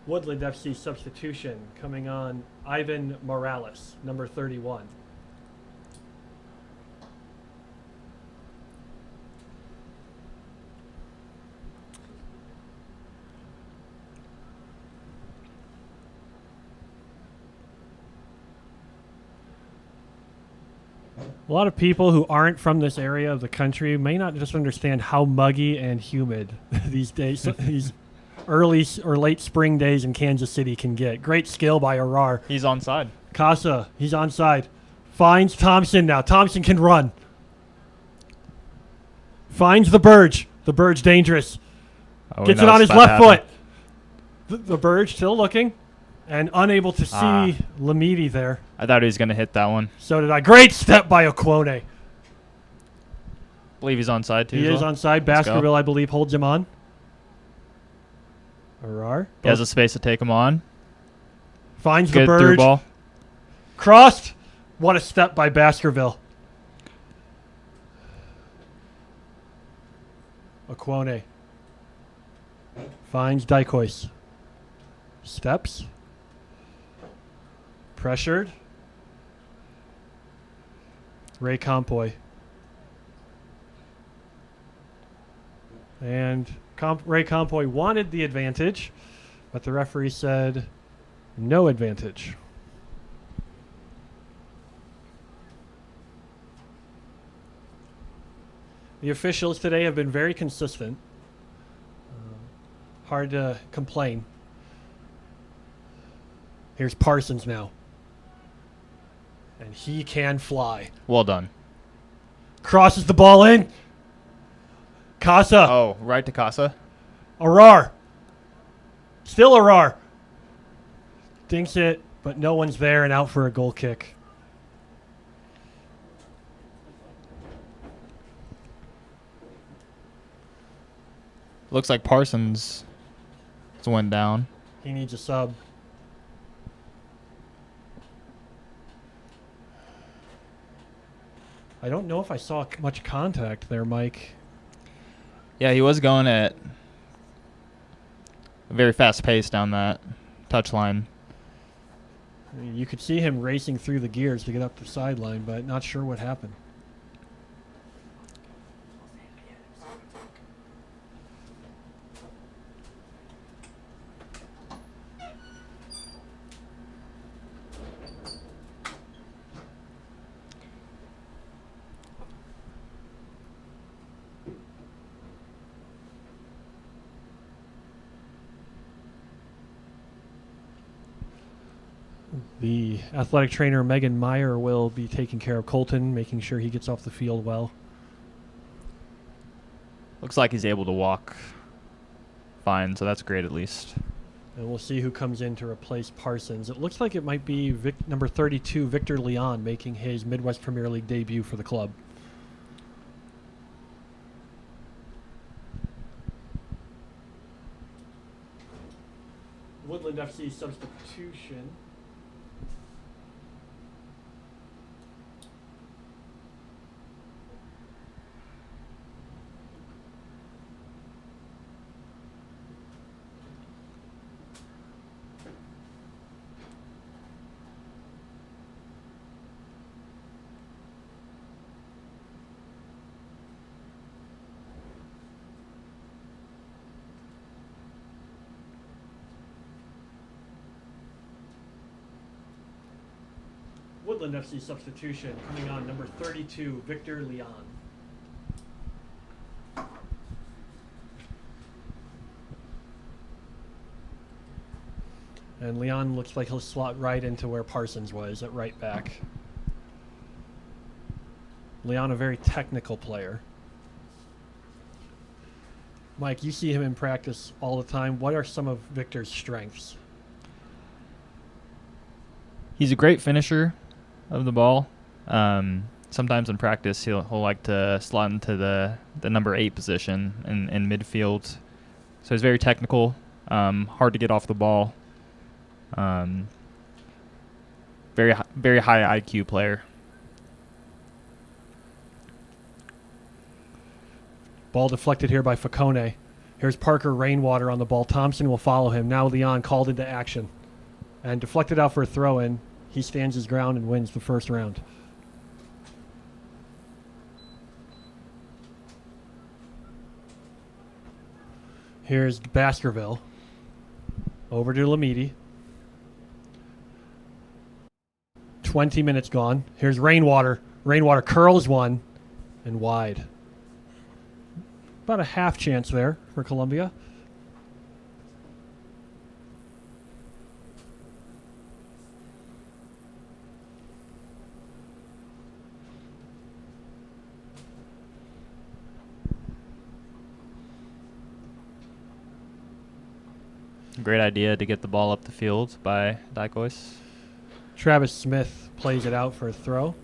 Woodland FC substitution coming on Ivan Morales, number 31. A lot of people who aren't from this area of the country may not just understand how muggy and humid these days, these early or late spring days in Kansas City can get. Great skill by Arar. He's onside. Casa, he's onside. Finds Thompson now. Thompson can run. Finds the Burge. The Burge dangerous. Oh, Gets we it know on it's his about left to foot. The Burge still looking and unable to see Lamidi there. I thought he was going to hit that one. So did I. Great step by Okwone. I believe he's onside too. He as is well. onside. Let's go. Baskerville, I believe, holds him on. Arar. He has a space to take him on. Finds Good the through Burge. ball. Crossed. What a step by Baskerville. Okwone. Finds Dykois. Steps. Pressured. Ray Compoy. And Ray Compoy wanted the advantage, but the referee said no advantage. The officials today have been very consistent. Hard to complain. Here's Parsons now. And he can fly. Well done. Crosses the ball in. Casa. Oh, right to Casa. Arar. Still Arar. Dinks it, but no one's there and out for a goal kick. Looks like Parsons went down. He needs a sub. I don't know if I saw much contact there, Mike. Yeah, he was going at a very fast pace down that touchline. I mean, you could see him racing through the gears to get up the sideline, but not sure what happened. The athletic trainer, Megan Meyer, will be taking care of Colton, making sure he gets off the field well. Looks like he's able to walk fine, so that's great at least. And we'll see who comes in to replace Parsons. It looks like it might be number 32, Victor Leon, making his Midwest Premier League debut for the club. Woodland FC substitution. Woodland FC substitution coming on, number 32, Victor Leon. And Leon looks like he'll slot right into where Parsons was at right back. Leon, a very technical player. Mike, you see him in practice all the time. What are some of Victor's strengths? He's a great finisher of the ball. Sometimes in practice, he'll like to slot into the number 8 position in midfield. So he's very technical, hard to get off the ball. Very high IQ player. Ball deflected here by Facone. Here's Parker Rainwater on the ball. Thompson will follow him. Now Leon called into action. And deflected out for a throw-in. He stands his ground and wins the first round. Here's Baskerville. Over to Lamidi. 20 minutes gone. Here's Rainwater. Rainwater curls one and wide. About a half chance there for Columbia. Great idea to get the ball up the field by Dykois. Travis Smith plays it out for a throw.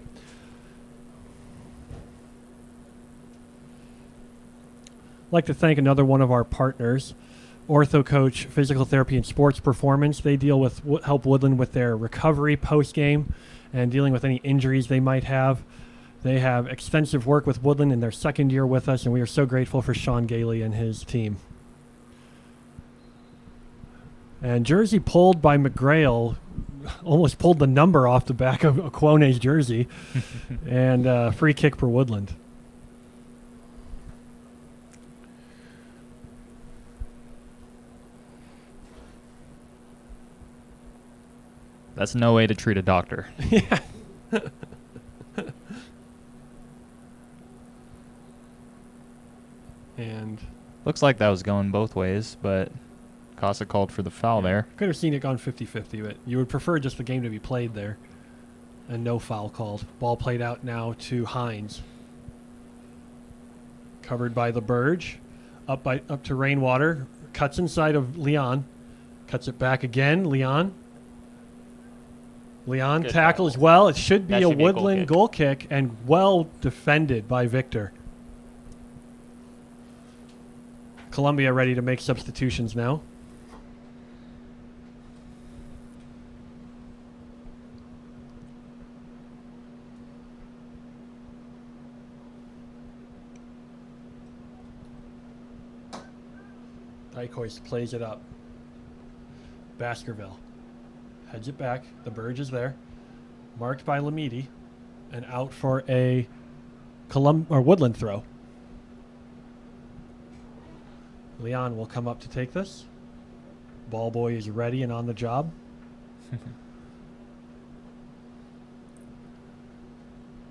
I'd like to thank another one of our partners, Ortho Coach Physical Therapy and Sports Performance. They deal with help Woodland with their recovery post-game and dealing with any injuries they might have. They have extensive work with Woodland in their second year with us, and we are so grateful for Sean Gailey and his team. And jersey pulled by McGrail, almost pulled the number off the back of Aquone's jersey. And free kick for Woodland. That's no way to treat a doctor. Yeah. And Looks like that was going both ways, but Casa called for the foul there. could have seen it gone 50-50, but you would prefer just the game to be played there and no foul called. Ball played out now to Hines. Covered by the Burge. Up to Rainwater. Cuts inside of Leon. Cuts it back again. Leon Good tackles tackle. well. It should be That a should be a goal Woodland kick. goal kick and well defended by Victor. Columbia ready to make substitutions now. Dykois plays it up. Baskerville heads it back. The Burge is there. Marked by Lamidi. And out for a Woodland throw. Leon will come up to take this. Ball boy is ready and on the job.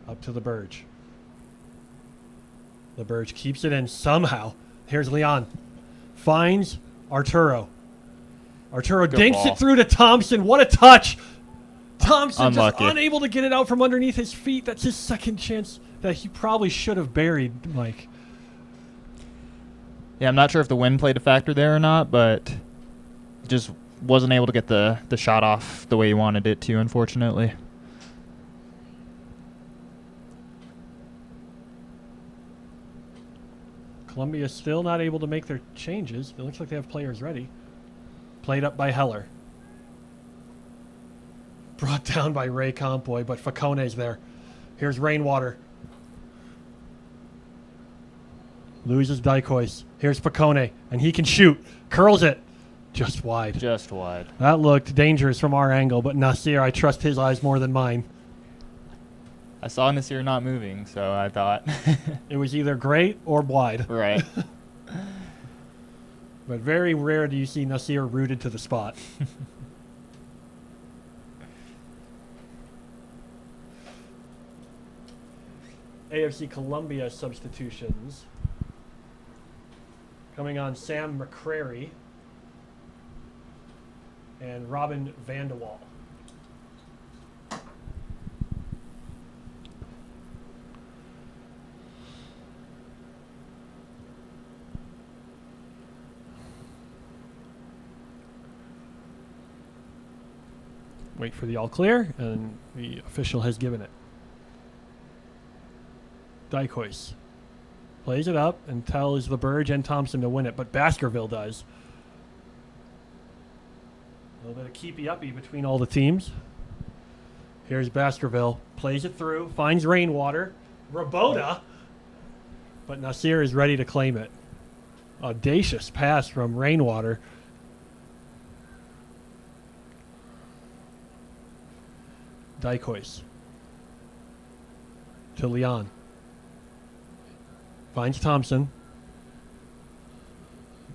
Up to the Burge. The Burge keeps it in somehow. Here's Leon. Finds Arturo. Arturo Good dinks ball. it through to Thompson. What a touch. Thompson Unlucky. just unable to get it out from underneath his feet. That's his second chance that he probably should have buried, Mike. Yeah, I'm not sure if the wind played a factor there or not, but just wasn't able to get the shot off the way he wanted it to, unfortunately. Columbia still not able to make their changes. It looks like they have players ready. Played up by Heller. Brought down by Ray Compoy, but Facone's there. Here's Rainwater. Loses Dykois. Here's Facone, and he can shoot. Curls it. Just wide. Just wide. That looked dangerous from our angle, but Nasir, I trust his eyes more than mine. I saw Nasir not moving, so I thought. It was either great or wide. Right. But very rare do you see Nasir rooted to the spot. AFC Columbia substitutions. Coming on, Sam McCrary and Robin Vanderwall. Wait for the all clear, and the official has given it. Dykois plays it up and tells LeBurge and Thompson to win it, but Baskerville does. A little bit of keepy-uppy between all the teams. Here's Baskerville, plays it through, finds Rainwater, Rabota, but Nasir is ready to claim it. Audacious pass from Rainwater. Dykois to Leon. Finds Thompson.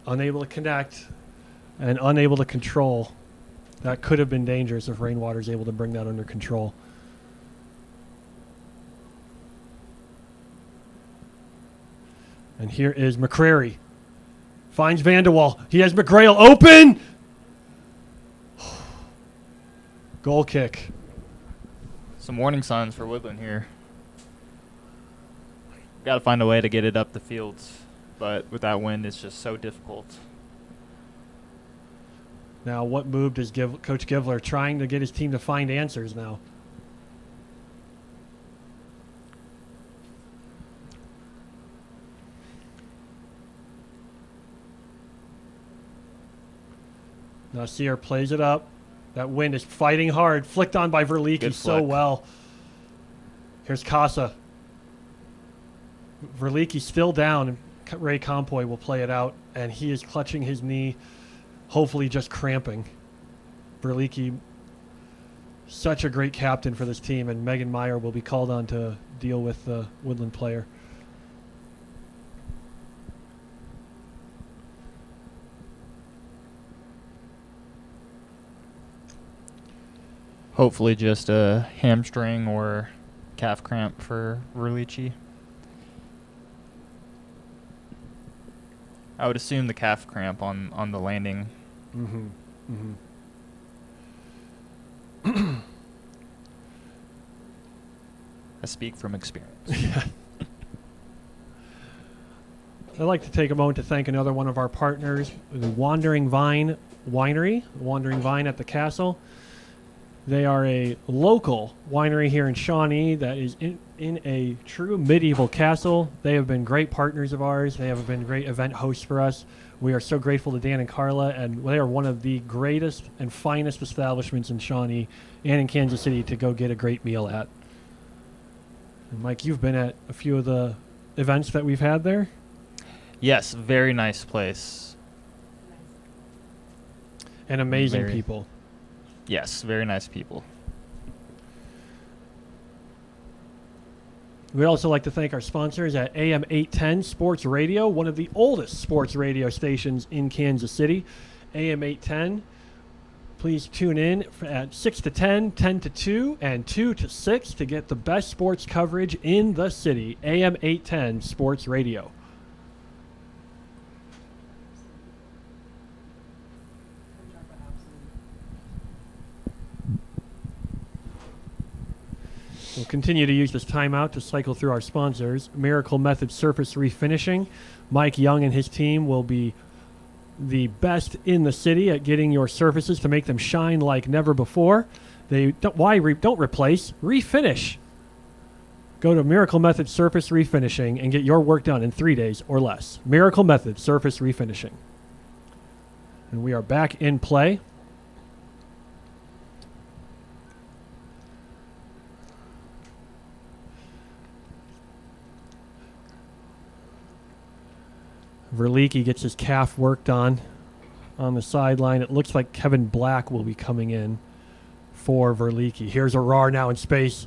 Unable to connect and unable to control. That could have been dangerous if Rainwater's able to bring that under control. And here is McCrary. Finds Vanderwall. He has McGrail open. Goal kick. Some warning signs for Woodland here. Got to find a way to get it up the fields, but with that wind, it's just so difficult. Now, what move does Coach Givler trying to get his team to find answers now? Nasir plays it up. That wind is fighting hard. Flicked on by Verleeke so well. Here's Casa. Verleeke still down. And Ray Compoy will play it out. And he is clutching his knee. Hopefully just cramping. Verleeke, such a great captain for this team. And Megan Meyer will be called on to deal with the Woodland player. Hopefully just a hamstring or calf cramp for Verleeke. I would assume the calf cramp on the landing. Mm-hmm. Mm-hmm. I speak from experience. Yeah. I'd like to take a moment to thank another one of our partners, the Wandering Vine Winery, Wandering Vine at the Castle. They are a local winery here in Shawnee that is in a true medieval castle. They have been great partners of ours. They have been great event hosts for us. We are so grateful to Dan and Carla, and they are one of the greatest and finest establishments in Shawnee and in Kansas City to go get a great meal at. And Mike, you've been at a few of the events that we've had there? Yes, very nice place. And amazing people. Yes, very nice people. We'd also like to thank our sponsors at AM 810 Sports Radio, one of the oldest sports radio stations in Kansas City. AM 810, please tune in at 6 to 10, 10 to 2, and 2 to 6 to get the best sports coverage in the city. AM 810 Sports Radio. We'll continue to use this timeout to cycle through our sponsors. Miracle Method Surface Refinishing. Mike Young and his team will be the best in the city at getting your surfaces to make them shine like never before. They don't replace, refinish. Go to Miracle Method Surface Refinishing and get your work done in 3 days or less. Miracle Method Surface Refinishing. And we are back in play. Verleeke gets his calf worked on the sideline. It looks like Kevin Black will be coming in for Verleeke. Here's Arar now in space.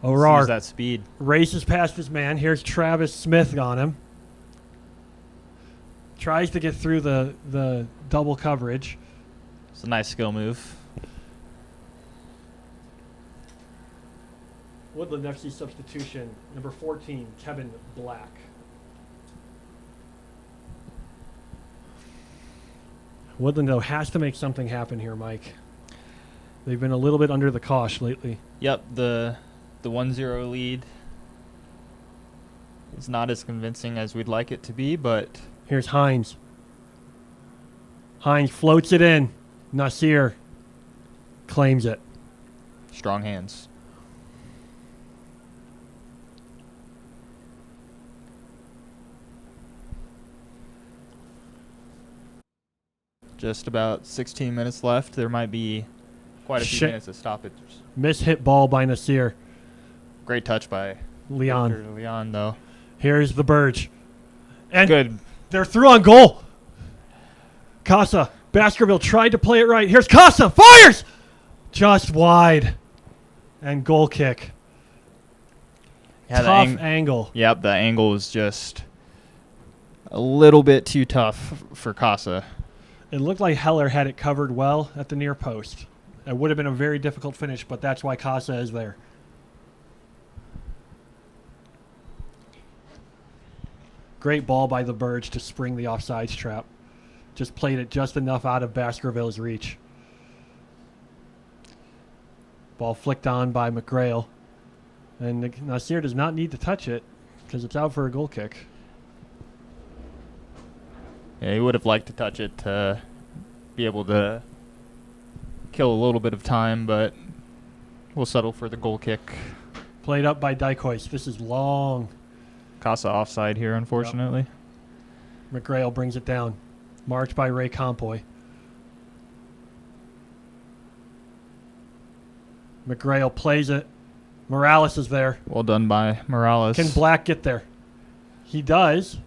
Arar that speed. Races past his man. Here's Travis Smith on him. Tries to get through the double coverage. It's a nice skill move. Woodland FC substitution, number 14, Kevin Black. Woodland, though, has to make something happen here, Mike. They've been a little bit under the cosh lately. Yep, the 1-0 lead is not as convincing as we'd like it to be, but... Here's Hines. Hines floats it in. Nasir claims it. Strong hands. Just about 16 minutes left. There might be quite a few minutes of stoppage. Miss-hit ball by Nasir. Great touch by Leon. Leon, though. Here's the Burge. And Good. They're through on goal. Casa. Baskerville tried to play it right. Here's Casa. Fires! Just wide. And goal kick. Yeah, Tough angle. Yep, the angle was just a little bit too tough for Casa. It looked like Heller had it covered well at the near post. It would have been a very difficult finish, but that's why Casa is there. Great ball by the Burge to spring the offsides trap. Just played it just enough out of Baskerville's reach. Ball flicked on by McGrail. And Nasir does not need to touch it because it's out for a goal kick. Yeah, he would have liked to touch it to be able to kill a little bit of time, but we'll settle for the goal kick. Played up by Dykois. This is long. Casa offside here, unfortunately. Yep. McGrail brings it down. Marked by Ray Compoy. McGrail plays it. Morales is there. Well done by Morales. Can Black get there? He does.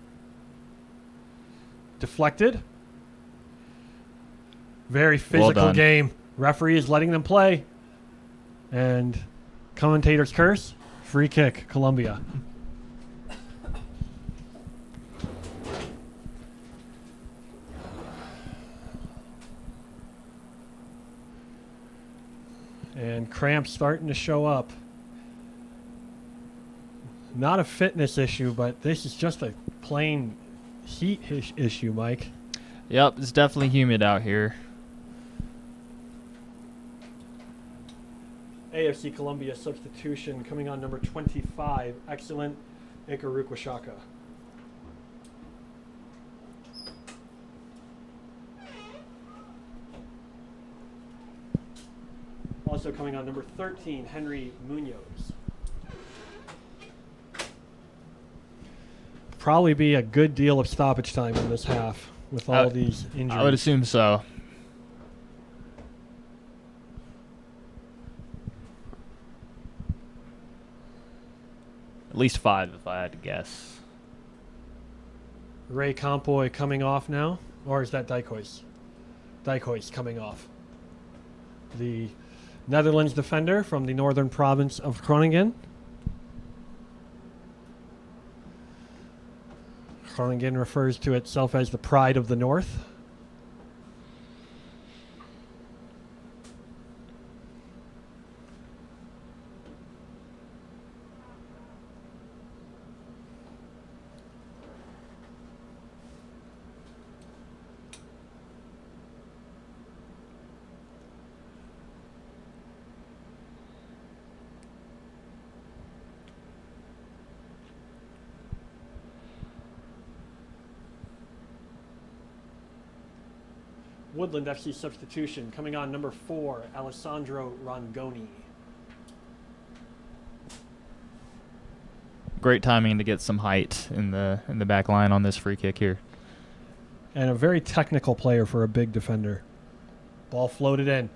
Deflected. Very physical game. Referee is letting them play. And commentator's curse. Free kick, Columbia. And cramps starting to show up. Not a fitness issue, but this is just a plain heat issue, Mike. Yep, it's definitely humid out here. AFC Columbia substitution coming on number 25. Excellent Ikarukwashaka. Also coming on number 13, Henry Munoz. Probably be a good deal of stoppage time in this half with all these injuries. I would assume so. At least 5 if I had to guess. Ray Compoy coming off now, or is that Dykois? Dykois coming off. The Netherlands defender from the northern province of Groningen. Groningen refers to itself as the pride of the north. Woodland FC substitution coming on number 4, Alessandro Rongoni. Great timing to get some height in the back line on this free kick here. And a very technical player for a big defender. Ball floated in.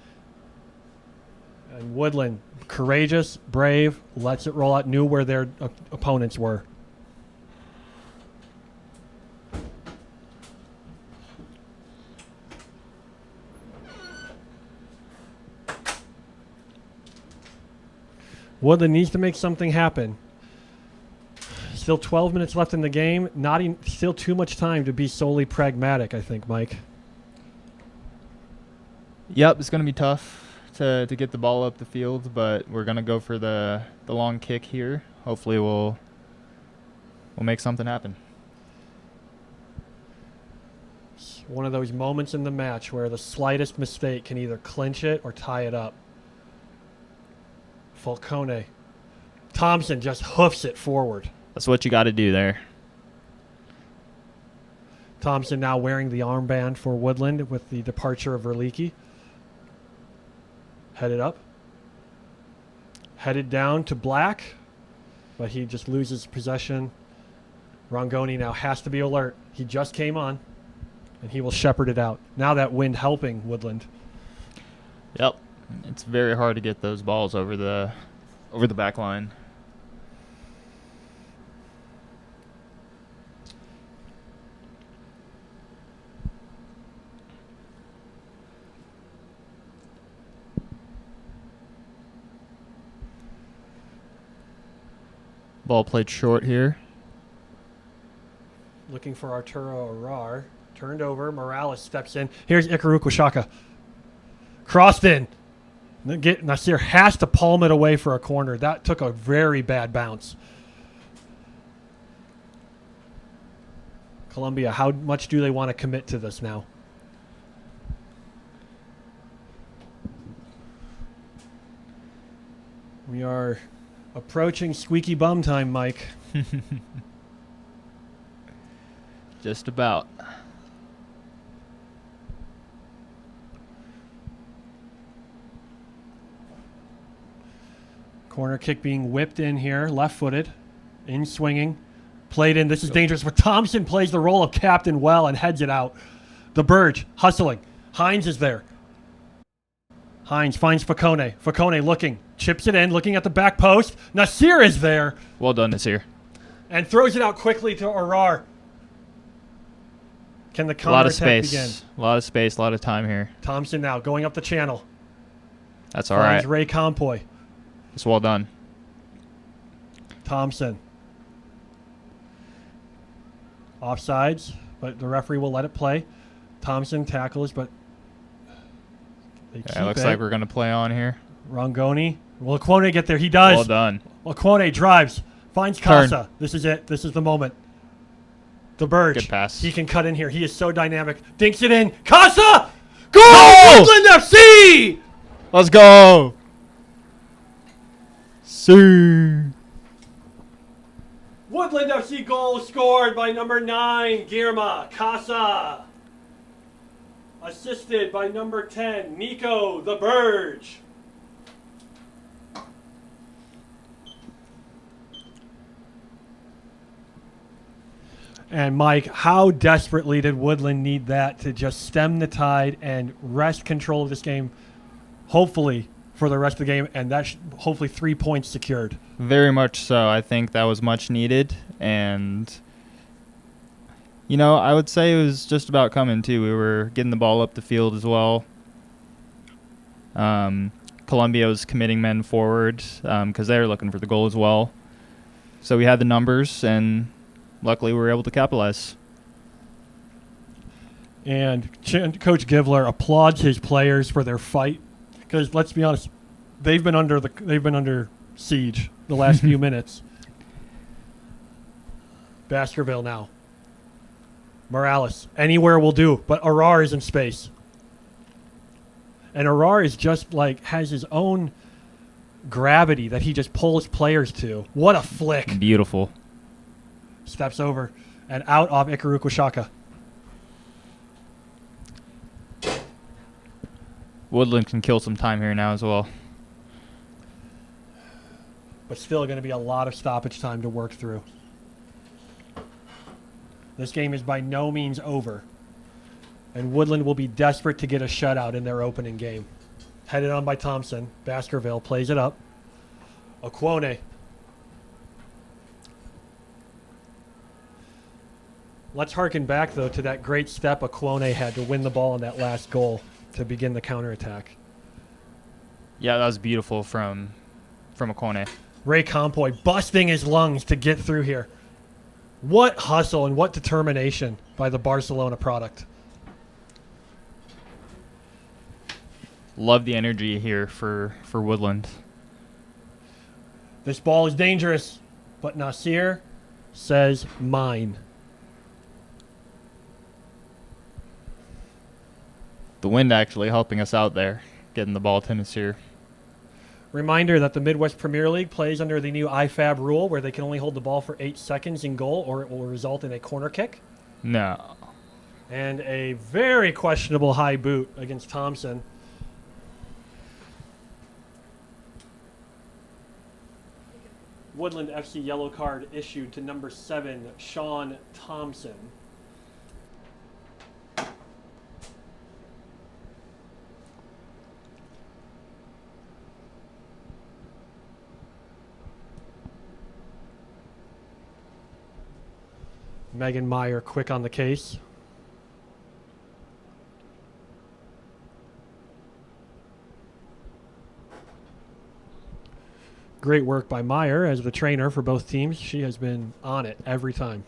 And Woodland, courageous, brave, lets it roll out, knew where their opponents were. Woodland needs to make something happen. Still 12 minutes left in the game. Still too much time to be solely pragmatic, I think, Mike. Yep, it's going to be tough to get the ball up the field, but we're gonna go for the long kick here. Hopefully, we'll make something happen. One of those moments in the match where the slightest mistake can either clinch it or tie it up. Falcone. Thompson just hoofs it forward. That's what you got to do there. Thompson now wearing the armband for Woodland with the departure of Verlicki. Headed up. Headed down to Black, but he just loses possession. Rongoni now has to be alert. He just came on, and he will shepherd it out. Now that wind helping Woodland. Yep. It's very hard to get those balls over the back line. Ball played short here. Looking for Arturo Arar. Turned over. Morales steps in. Here's Ikaruku Washaka. Crossed in. Nasir has to palm it away for a corner. That took a very bad bounce. Columbia, how much do they want to commit to this now? We are approaching squeaky bum time, Mike. Just about. Corner kick being whipped in here, left-footed, in swinging, played in. This is dangerous, but Thompson plays the role of captain well and heads it out. The Burge hustling. Hines is there. Hines finds Falcone. Falcone looking, chips it in, looking at the back post. Nasir is there. Well done, Nasir. And throws it out quickly to Arar. Can the A lot of counterattack space. begin? A lot of space, a lot of time here. Thompson now going up the channel. That's all right. Finds Ray Compoy. It's well done. Thompson. Offsides, but the referee will let it play. Thompson tackles, but they keep Yeah, it looks like we're going to play on here. Rongoni. Will Aquone get there? He does. Well done. Aquone drives. Finds Casa. This is it. This is the moment. The Burge. Good pass. He can cut in here. He is so dynamic. Dinks it in. Casa! Goal! No! Woodland FC! Let's go. See. Woodland FC goal scored by number 9, Girma Casa. Assisted by number 10, Nico the Burge. And Mike, how desperately did Woodland need that to just stem the tide and wrest control of this game, hopefully, for the rest of the game, and that's hopefully 3 points secured. Very much so. I think that was much needed, and I would say it was just about coming too. We were getting the ball up the field as well. Columbia was committing men forward because they were looking for the goal as well. So we had the numbers, and luckily we were able to capitalize. And Coach Givler applauds his players for their fight. Because let's be honest, they've been under siege the last few minutes. Baskerville now. Morales, anywhere will do, but Arar is in space. And Arar is just has his own gravity that he just pulls players to. What a flick. Beautiful. Steps over and out of Ikaruku Washaka. Woodland can kill some time here now as well. But still going to be a lot of stoppage time to work through. This game is by no means over. And Woodland will be desperate to get a shutout in their opening game. Headed on by Thompson. Baskerville plays it up. Aquone. Let's harken back, though, to that great step Aquone had to win the ball on that last goal to begin the counterattack. Yeah, that was beautiful from Akone. Ray Compoy busting his lungs to get through here. What hustle and what determination by the Barcelona product. love the energy here for Woodland. This ball is dangerous, but Nasir says mine. The wind actually helping us out there, getting the ball to Nasir. Reminder that the Midwest Premier League plays under the new IFAB rule where they can only hold the ball for 8 seconds in goal or it will result in a corner kick. No. And a very questionable high boot against Thompson. Woodland FC yellow card issued to number 7, Sean Thompson. Megan Meyer quick on the case. Great work by Meyer as the trainer for both teams. She has been on it every time.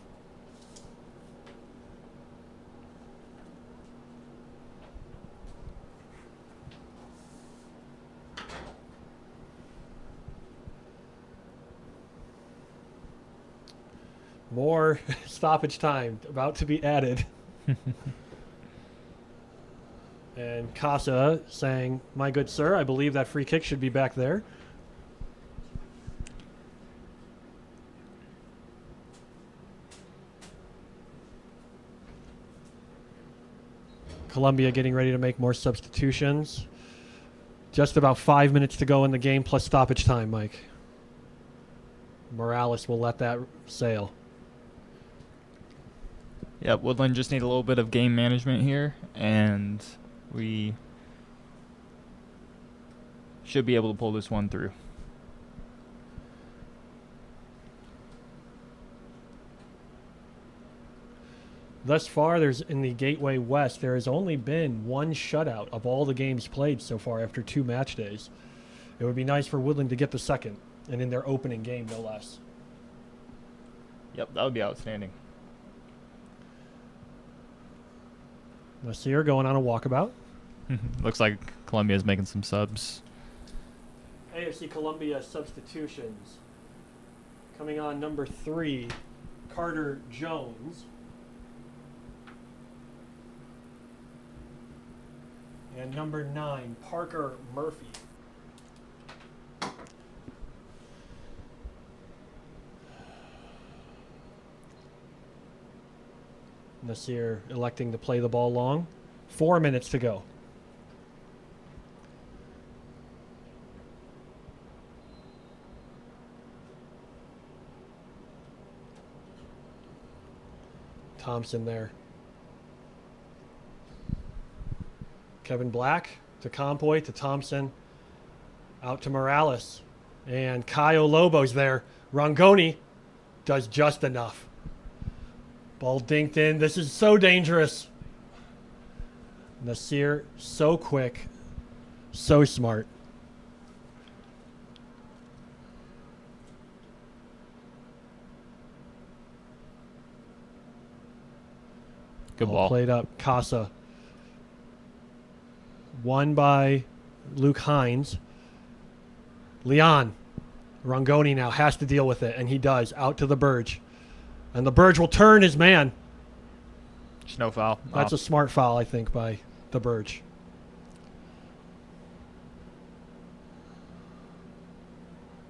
More stoppage time about to be added. And Casa saying, "My good sir, I believe that free kick should be back there." Columbia getting ready to make more substitutions. Just about 5 minutes to go in the game plus stoppage time, Mike. Morales will let that sail. Yep, Woodland just need a little bit of game management here, and we should be able to pull this one through. Thus far, there's in the Gateway West, there has only been one shutout of all the games played so far after 2 match days. It would be nice for Woodland to get the second, and in their opening game, no less. Yep, that would be outstanding. Nasir going on a walkabout. Looks like Columbia's making some subs. AFC Columbia substitutions. Coming on number 3, Carter Jones. And number 9, Parker Murphy. Nasir electing to play the ball long. 4 minutes to go. Thompson there. Kevin Black to Compoy to Thompson. Out to Morales. And Caio Lobo's there. Rangoni does just enough. Ball dinked in. This is so dangerous. Nasir, so quick. So smart. Good Ball ball. played up. Casa. Won by Luke Hines. Leon. Rangoni now has to deal with it, and he does. Out to the Burge. And the Burge will turn his man. Just no foul. That's a smart foul, I think, by the Burge.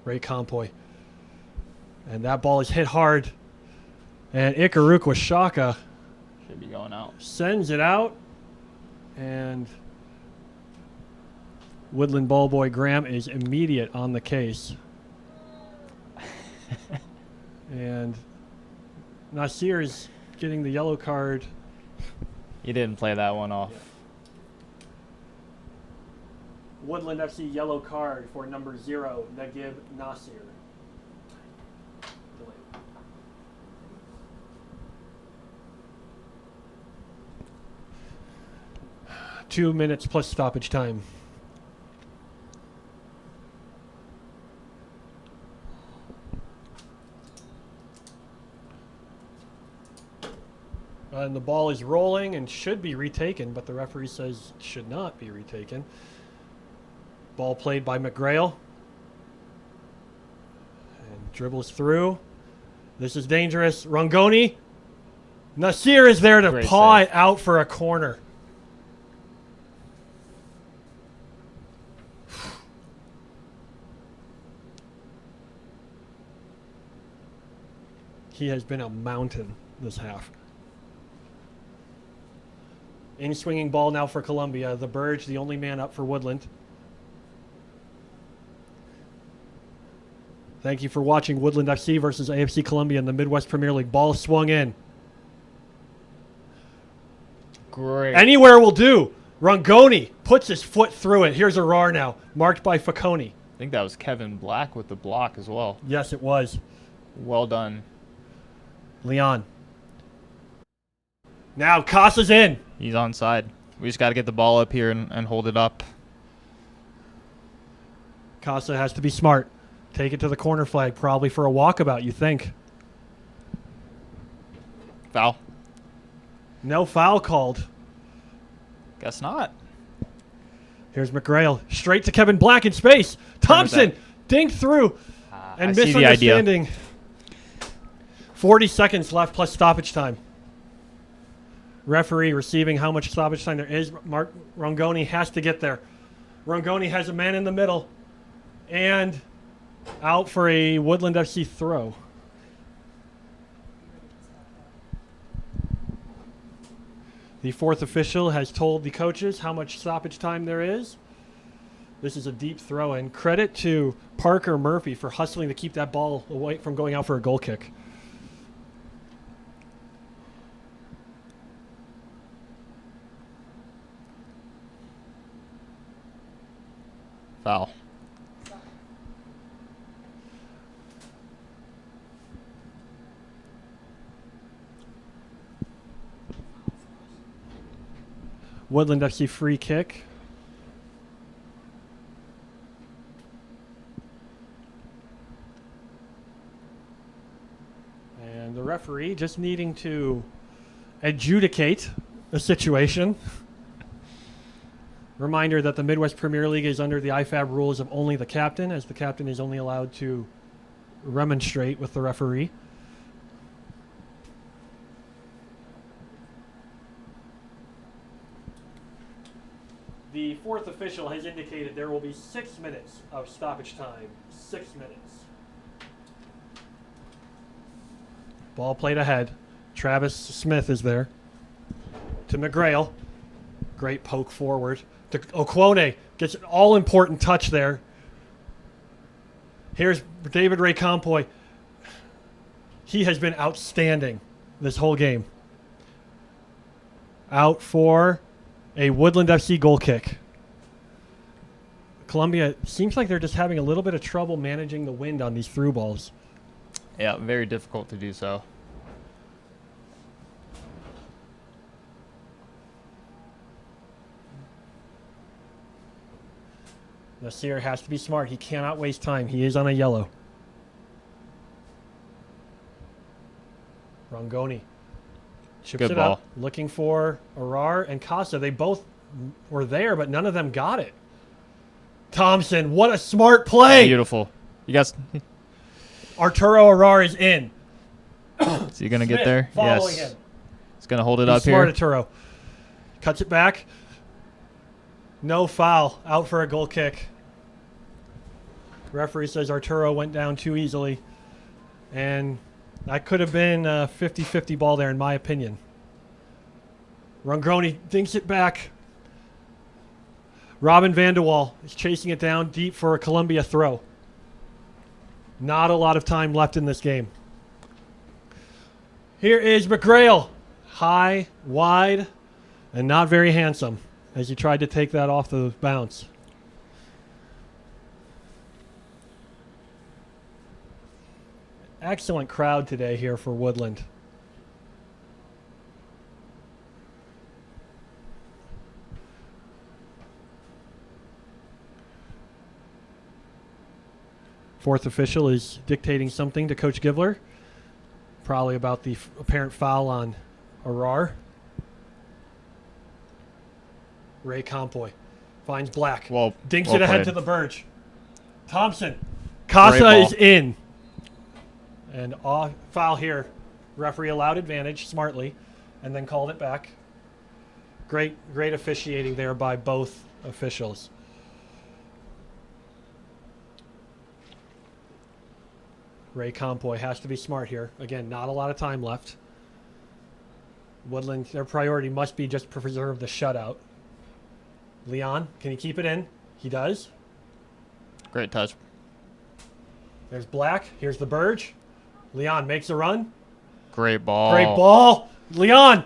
Ray Compoy. And that ball is hit hard. And Ikaruk Washaka Should be going out. sends it out. And Woodland ball boy Graham is immediate on the case. And Nasir is getting the yellow card. He didn't play that one off. Yeah. Woodland FC yellow card for number 0, Nagib Nasir. Delayed. 2 minutes plus stoppage time. And the ball is rolling and should be retaken, but the referee says it should not be retaken. Ball played by McGrail. And dribbles through. This is dangerous. Rongoni. Nasir is there to Great paw save. it out for a corner. He has been a mountain this half. In swinging ball now for Columbia. The Burge, the only man up for Woodland. Thank you for watching Woodland FC versus AFC Columbia in the Midwest Premier League. Ball swung in. Great. Anywhere will do. Rongoni puts his foot through it. Here's a RAR now, marked by Facconi. I think that was Kevin Black with the block as well. Yes, it was. Well done. Leon. Now Casa's in. He's onside. We just got to get the ball up here and hold it up. Casa has to be smart. Take it to the corner flag, probably for a walkabout, you think. Foul. No foul called. Guess not. Here's McGrail. Straight to Kevin Black in space. Thompson dinked through. And I see the idea. misunderstanding. 40 seconds left plus stoppage time. Referee receiving how much stoppage time there is. Mark Rongoni has to get there. Rongoni has a man in the middle. And out for a Woodland FC throw. The fourth official has told the coaches how much stoppage time there is. This is a deep throw, and credit to Parker Murphy for hustling to keep that ball away from going out for a goal kick. Foul. Woodland FC free kick. And the referee just needing to adjudicate a situation. Reminder that the Midwest Premier League is under the IFAB rules of only the captain, as the captain is only allowed to remonstrate with the referee. The fourth official has indicated there will be 6 minutes of stoppage time. 6 minutes. Ball played ahead. Travis Smith is there. To McGrail. Great poke forward. To Okwone. Gets an all-important touch there. Here's David Ray Compoy. He has been outstanding this whole game. Out for a Woodland FC goal kick. Columbia seems like they're just having a little bit of trouble managing the wind on these through balls. Yeah, very difficult to do so. Nasir has to be smart. He cannot waste time. He is on a yellow. Rongoni chips Good it ball. up, looking for Arar and Casa. They both were there, but none of them got it. Thompson, what a smart play. Beautiful. You guys, Arturo Arar is in. is he going to get Smith there? following Yes. him. He's going to hold it He's up smart, here. Arturo. Cuts it back. No foul. Out for a goal kick. Referee says Arturo went down too easily. And that could have been a 50-50 ball there, in my opinion. Rongoni dinks it back. Robin Vanderwall is chasing it down deep for a Columbia throw. Not a lot of time left in this game. Here is McGrail. High, wide, and not very handsome as he tried to take that off the bounce. Excellent crowd today here for Woodland. Fourth official is dictating something to Coach Givler. Probably about the apparent foul on Arar. Ray Compoy. Finds Black. Well, Dinks well it ahead played. to the Burge. Thompson. Casa ball. is in. And off foul here. Referee allowed advantage smartly and then called it back. Great officiating there by both officials. Ray Compoy has to be smart here. Again, not a lot of time left. Woodland, their priority must be just to preserve the shutout. Leon, can he keep it in? He does. Great touch. There's Black. Here's the Burge. Leon makes a run. Great ball. Great ball. Leon!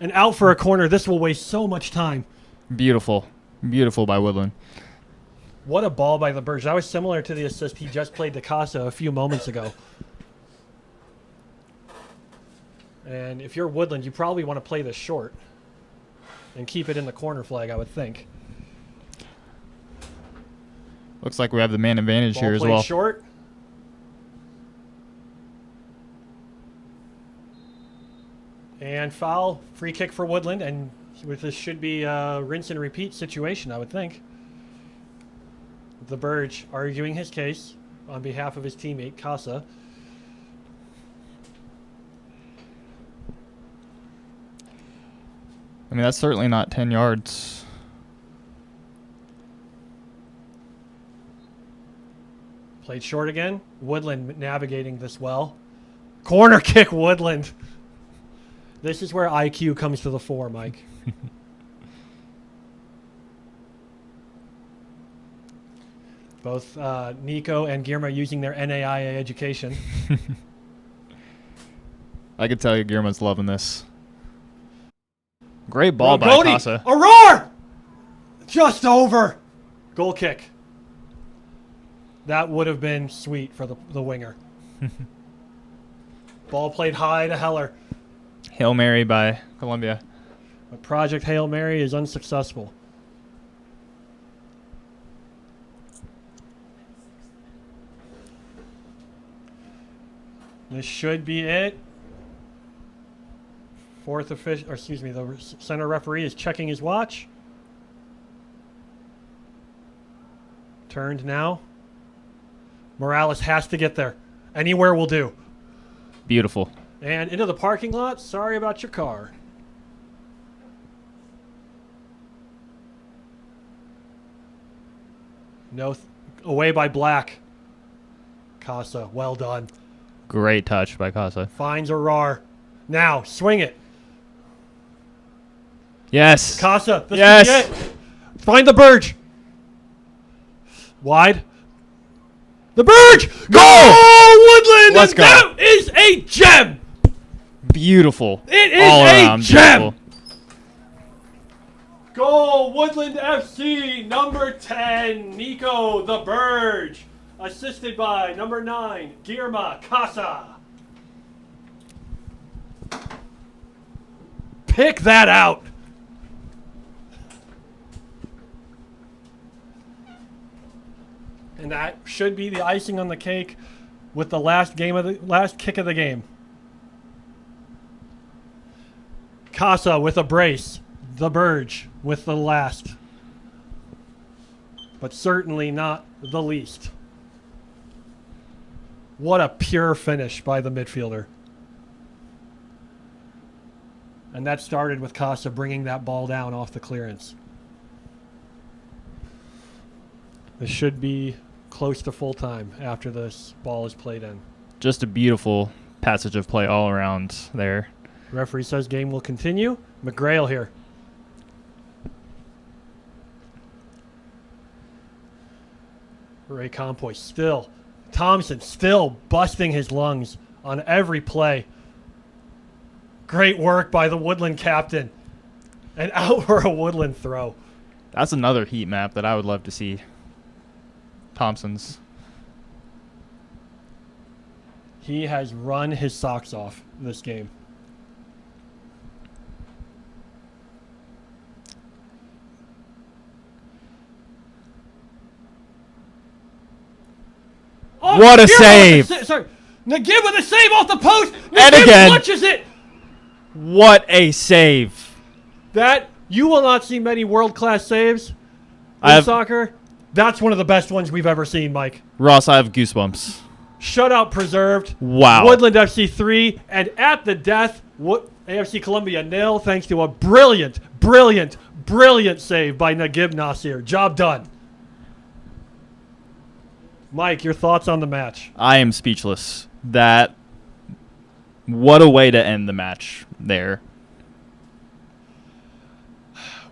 And out for a corner. This will waste so much time. Beautiful. Beautiful by Woodland. What a ball by the Burge. That was similar to the assist he just played to Casa a few moments ago. And if you're Woodland, you probably want to play this short and keep it in the corner flag, I would think. Looks like we have the man advantage Ball here as played well. short. And foul, free kick for Woodland, and with this should be a rinse and repeat situation, I would think. The Burge arguing his case on behalf of his teammate, Casa. I mean, that's certainly not 10 yards. Played short again. Woodland navigating this well. Corner kick, Woodland. This is where IQ comes to the fore, Mike. Both Nico and Guillermo using their NAIA education. I could tell you Guillermo's loving this. Great ball by Rogodi, Casa. a roar! Just over. Goal kick. That would have been sweet for the winger. Ball played high to Heller. Hail Mary by Columbia. But Project Hail Mary is unsuccessful. This should be it. Fourth official, or excuse me, the center referee is checking his watch. Turned now. Morales has to get there. Anywhere will do. Beautiful. And into the parking lot. Sorry about your car. No, away by Black. Casa, well done. Great touch by Casa. Finds Arar. Now, swing it. Yes. Casa, this Yes. could be it. Find the Burge. Wide. The Burge! Go! Woodland! Let's and go. That is a gem! Beautiful. It is All a around gem! beautiful. Goal, Woodland FC, number 10, Nico the Burge. Assisted by number 9, Guillermo Casa. Pick that out. And that should be the icing on the cake with the last kick of the game. Casa with a brace. The Burge with the last. But certainly not the least. What a pure finish by the midfielder. And that started with Casa bringing that ball down off the clearance. This should be close to full time after this ball is played in. Just a beautiful passage of play all around there. Referee says game will continue. McGrail here. Ray Compoy still. Thompson still busting his lungs on every play. Great work by the Woodland captain. And out for a Woodland throw. That's another heat map that I would love to see. Thompson's. He has run his socks off this game. Oh, What a save! Sorry. Nagib with a save off the post. And Nagib again. launches it. What a save! That, you will not see many world-class saves. in soccer, that's one of the best ones we've ever seen, Mike. Ross, I have goosebumps. Shutout preserved. Wow. Woodland FC 3, and at the death, AFC Columbia 0, thanks to a brilliant save by Naguib Nasir. Job done. Mike, your thoughts on the match? I am speechless. What a way to end the match there.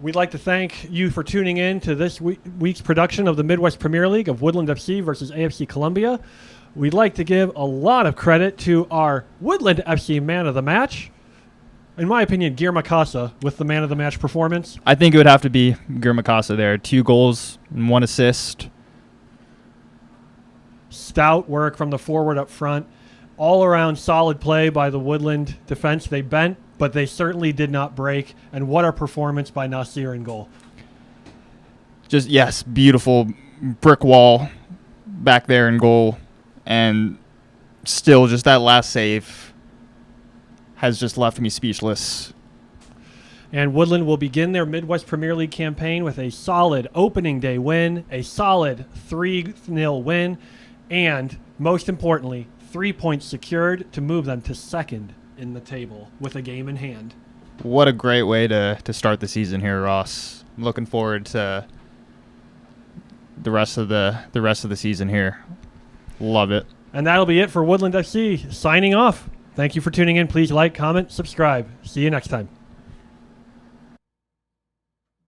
We'd like to thank you for tuning in to this week's production of the Midwest Premier League of Woodland FC versus AFC Columbia. We'd like to give a lot of credit to our Woodland FC man of the match. In my opinion, Gear Mikasa with the man of the match performance. I think it would have to be Gear Mikasa there. 2 goals and 1 assist. Stout work from the forward up front. All around solid play by the Woodland defense. They bent, but they certainly did not break. And what a performance by Nasir in goal. Just, yes, beautiful brick wall back there in goal. And still just that last save has just left me speechless. And Woodland will begin their Midwest Premier League campaign with a solid opening day win, a solid 3-0 win, and most importantly, 3 points secured to move them to second in the table with a game in hand. What a great way to start the season here, Ross. I'm looking forward to the rest of the season here. Love it. And that'll be it for Woodland FC. Signing off. Thank you for tuning in. Please like, comment, subscribe. See you next time.